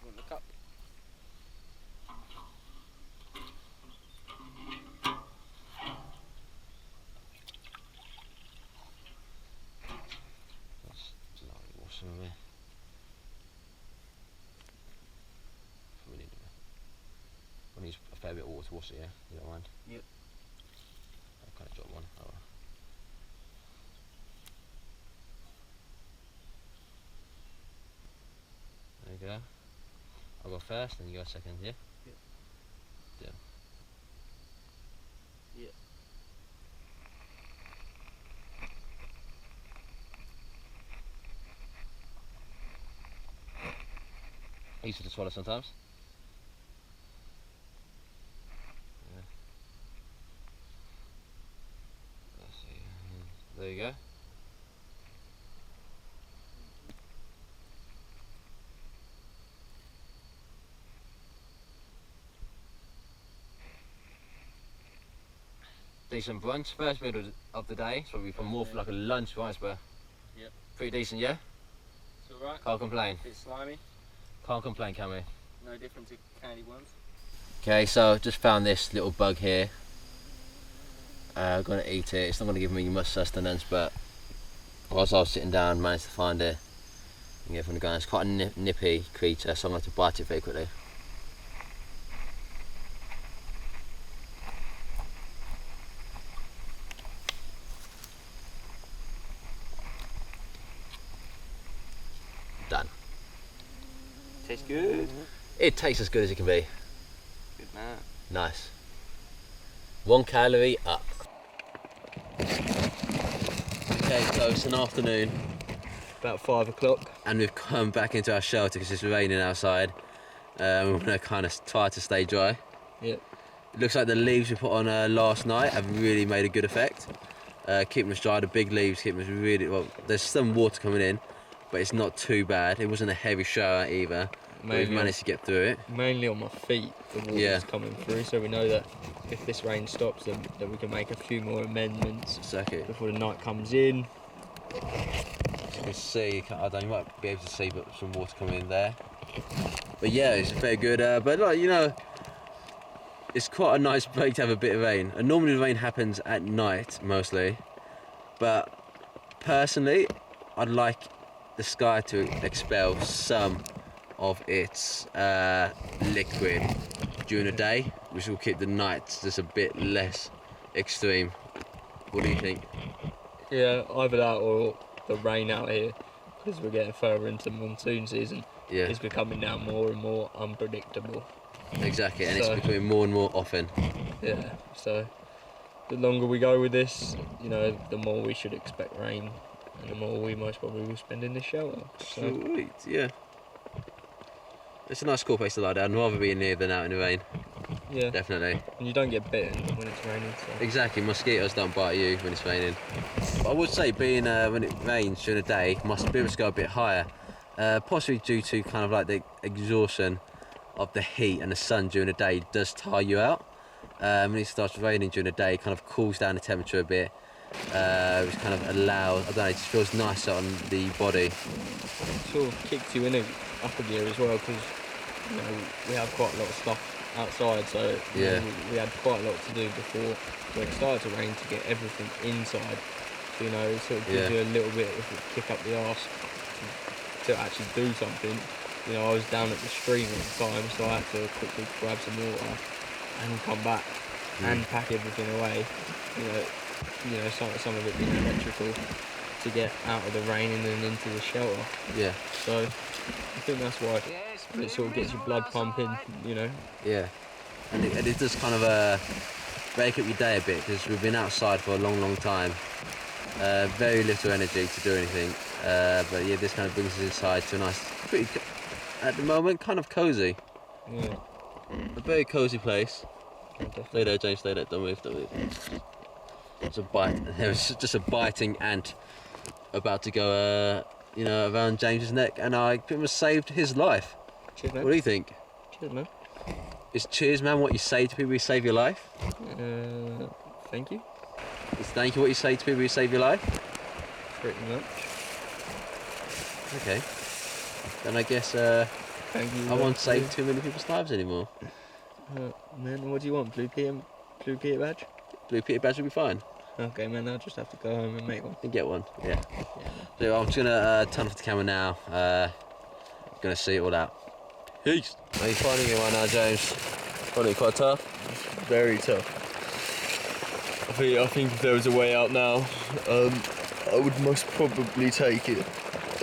Want the cup? That's lovely awesome of me. We need a fair bit of water to wash it, yeah? You don't mind? Yep. I kind of dropped one. Oh well. There you go. I'll go first, then you go second, yeah? Yep. Yeah. Yep. Easy to swallow sometimes. Yeah. Let's see. There you go. Decent brunch, first meal of the day, so we've more for like a lunch, right, but Yep. pretty decent, yeah? It's alright. Can't complain. Bit slimy. Can't complain, can we? No different to candy worms. Okay, so just found this little bug here. I'm gonna eat it. It's not gonna give me much sustenance, but whilst I was sitting down, managed to find it and get it from the gun. It's quite a nippy creature, so I'm gonna have to bite it very quickly. Done. Tastes good. It tastes as good as it can be. Good man. Nice. 1 calorie up. Okay, so it's an afternoon, About 5 o'clock. and we've come back into our shelter because it's raining outside. We're gonna kind of try to stay dry. Yep. It looks like the leaves we put on last night have really made a good effect. Keeping us dry, the big leaves keeping us really, well, there's some water coming in, but it's not too bad. It wasn't a heavy shower either, but we've managed to get through it. Mainly on my feet, the water's coming through, so we know that if this rain stops, then that we can make a few more amendments Exactly. before the night comes in. As you can see, I don't know, you might be able to see, but some water coming in there. But yeah, it's very good. But like, you know, it's quite a nice break to have a bit of rain. And normally the rain happens at night mostly, but personally, I'd like the sky to expel some of its liquid during the day, which will keep the nights just a bit less extreme. What do you think? Yeah, either that or the rain out here, because we're getting further into monsoon season. Yeah. It's becoming now more and more unpredictable. Exactly, and So- it's becoming more and more often. Yeah, so the longer we go with this, you know, the more we should expect rain, and the more we most probably will spend in this shelter. So, Sweet, yeah. It's a nice cool place to lie down. I'd rather be in here than out in the rain. yeah, Definitely. and you don't get bitten when it's raining. So. Exactly, mosquitoes don't bite you when it's raining. But I would say being when it rains during the day, must be able to go a bit higher. Possibly due to kind of like the exhaustion of the heat and the sun during the day does tire you out. When it starts raining during the day, it kind of cools down the temperature a bit, which kind of allows, I don't know, it just feels nicer on the body. It sort of kicks you in a upper gear as well, because you know we have quite a lot of stuff outside, so you Yeah. know, we had quite a lot to do before when it started to rain to get everything inside. So, you know, it sort of gives you a little bit of a kick up the arse to actually do something. You know, I was down at the stream at the time, so I had to quickly grab some water and come back and pack everything away. You know, some of it being electrical to get out of the rain and then into the shelter. Yeah. So I think that's why it sort of gets your blood pumping. You know. Yeah, and it does kind of break up your day a bit, because we've been outside for a long time. Very little energy to do anything, but yeah, this kind of brings us inside to a nice, pretty, at the moment, kind of cozy. Yeah. A very cozy place. Stay there, James. Stay there. Don't move. Don't move. It's a bite. There's just a biting ant about to go, you know, around James's neck, and I pretty much saved his life. Cheers, man. What do you think? Cheers, man. Is cheers, man, what you say to people who save your life? Thank you. Is thank you what you say to people who save your life? Pretty much. Okay. Then I guess Thank you. I won't save too many people's lives anymore. Man, what do you want? Blue Peter badge? Blue Peter badge will be fine. Okay, man. I'll just have to go home and make one. You can get one. Yeah. Yeah. So I'm just gonna turn off the camera now. Gonna see it all out. Peace. Are you finding it right now, James? Finding it quite tough? Very tough. I think if there was a way out now, I would most probably take it.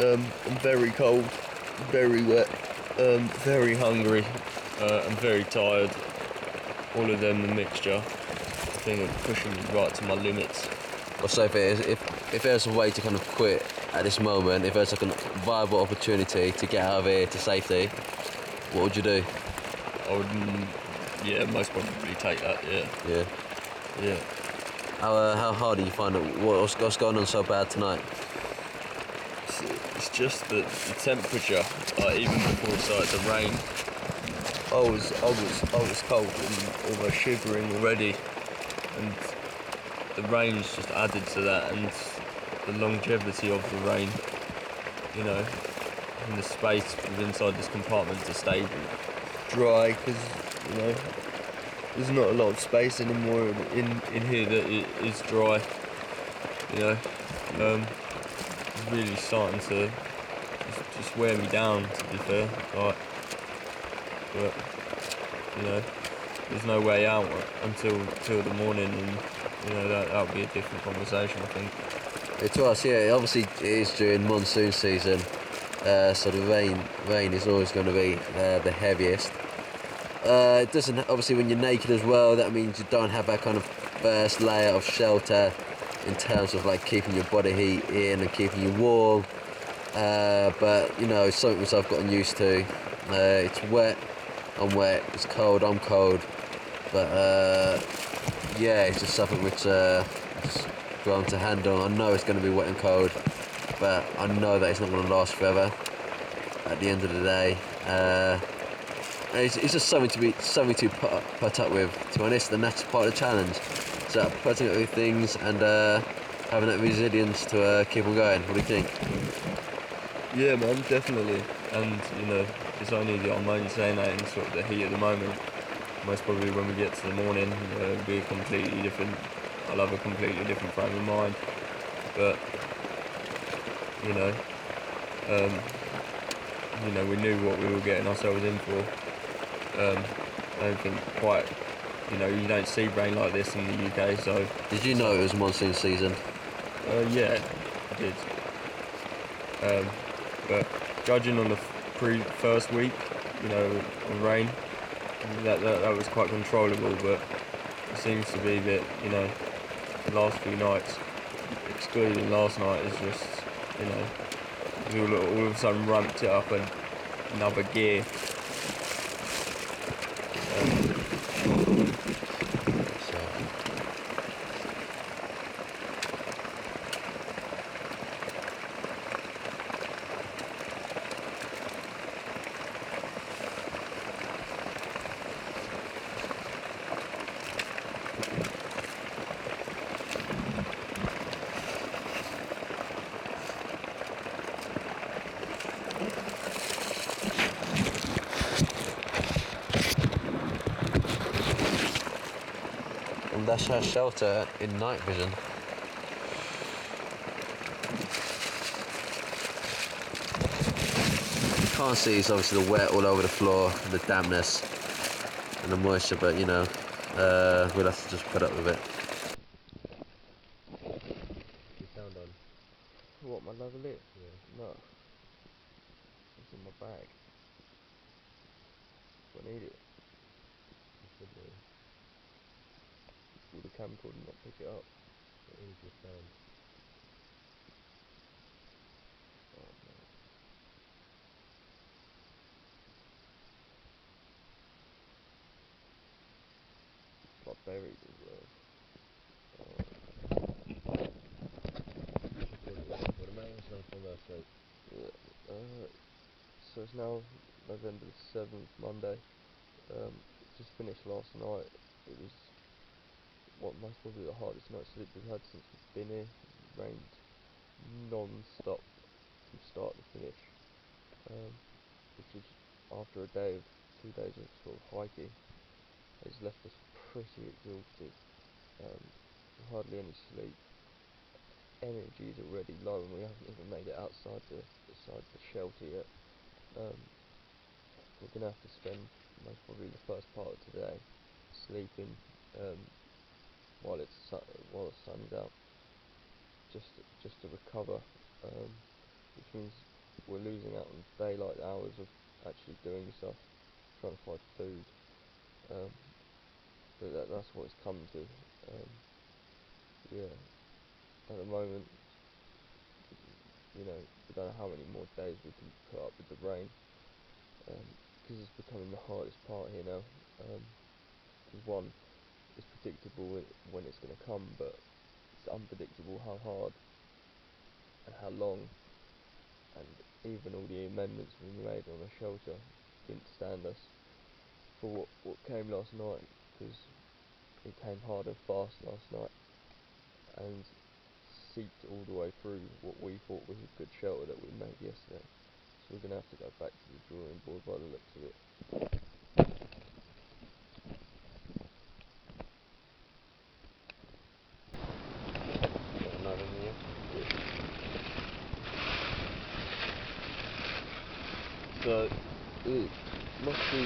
I'm very cold, very wet, very hungry, and very tired. All of them, the mixture, I think are pushing me right to my limits. Well, so if there's a way to kind of quit at this moment, if there's like a viable opportunity to get out of here to safety, what would you do? I would, most probably take that. Yeah. Yeah. How hard do you find it? What's going on so bad tonight? It's just the temperature. Even before it started to rain, I was cold and almost shivering already, and the rain's just added to that, and the longevity of the rain. You know, and the space inside this compartment to stay dry, because you know there's not a lot of space anymore in here that is dry. You know, it's really starting to just wear me down, to be fair. Like, but you know, there's no way out until the morning, and you know that'll be a different conversation, I think. To us, yeah. Obviously, it is during monsoon season, so the rain is always going to be the heaviest. It doesn't, obviously, when you're naked as well, that means you don't have that kind of first layer of shelter in terms of like keeping your body heat in and keeping you warm. But you know, it's something which I've gotten used to. It's wet, I'm wet. It's cold, I'm cold. But yeah, it's just something which just grown to handle. I know it's going to be wet and cold, but I know that it's not going to last forever. At the end of the day, it's just something to put up with. To be honest, and that's part of the challenge. So putting up with things and having that resilience to keep on going. What do you think? Yeah, man, definitely. And you know, it's only I'm only saying that in sort of the heat at the moment. Most probably when we get to the morning, you know, it'll be completely different. I'll have a completely different frame of mind. But you know, you know, we knew what we were getting ourselves in for. I don't think quite, you know, you don't see rain like this in the UK, so... Did you know it was monsoon season? Yeah, I did. But judging on the first week, you know, of rain, that was quite controllable, but it seems to be that, you know, the last few nights, excluding last night, is just, you know, all of a sudden ramped it up another gear. And that's our shelter in night vision. You can't see, it's obviously the wet all over the floor, the dampness and the moisture, but you know, we'll have to just put up with it. Your sound on? What, my lavalier? Yeah. No. It's in my bag. Do I need it? Will the camcorder not pick it up? It is your sound. Oh no. It's like buried as well. So it's now November the 7th, Monday. Just finished last night. It was most probably the hardest night's sleep we've had since we've been here. It rained non-stop from start to finish, which is after 2 days of sort of hiking. It's left us pretty exhausted. Hardly any sleep. Energy is already low, and we haven't even made it outside the shelter yet. We're gonna have to spend most probably the first part of today sleeping while the sun's out, just to recover, which means we're losing out on daylight hours of actually doing stuff, trying to find food. But that's what it's come to. Yeah, at the moment, you know, we don't know how many more days we can put up with the rain, because it's becoming the hardest part here now. Because one, it's predictable when it's going to come, but it's unpredictable how hard and how long, and even all the amendments we made on the shelter didn't stand us for what came last night, because it came hard and fast last night and seeped all the way through what we thought was a good shelter that we made yesterday. So we're going to have to go back to the drawing board by the looks of it. So it must be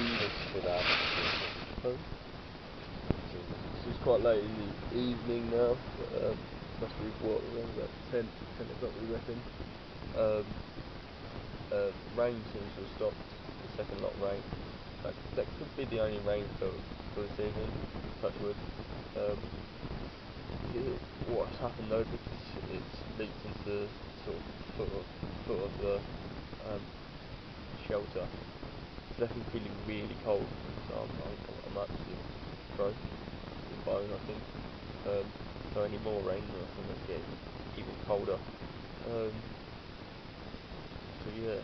it's quite late in the evening now. Must be around about 10 o'clock we reckon. Rain seems to have stopped, the second lot of rain. That could be the only rain for this evening, touch wood. What's happened though, because it's leaked into sort of foot of the shelter, it's left me feeling really cold. So I'm actually frozen to the bone, I think. So any more rain, I think it's getting even colder. So yeah,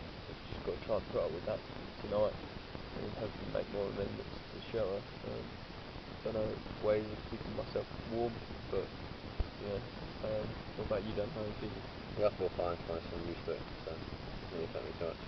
just got to try and put up with that tonight, and hopefully make more amendments to the shelter. Don't know ways of keeping myself warm, but yeah. What about you, Dan? How are you feeling? Yeah, I feel fine, I'm used to it, so it doesn't affect me too much.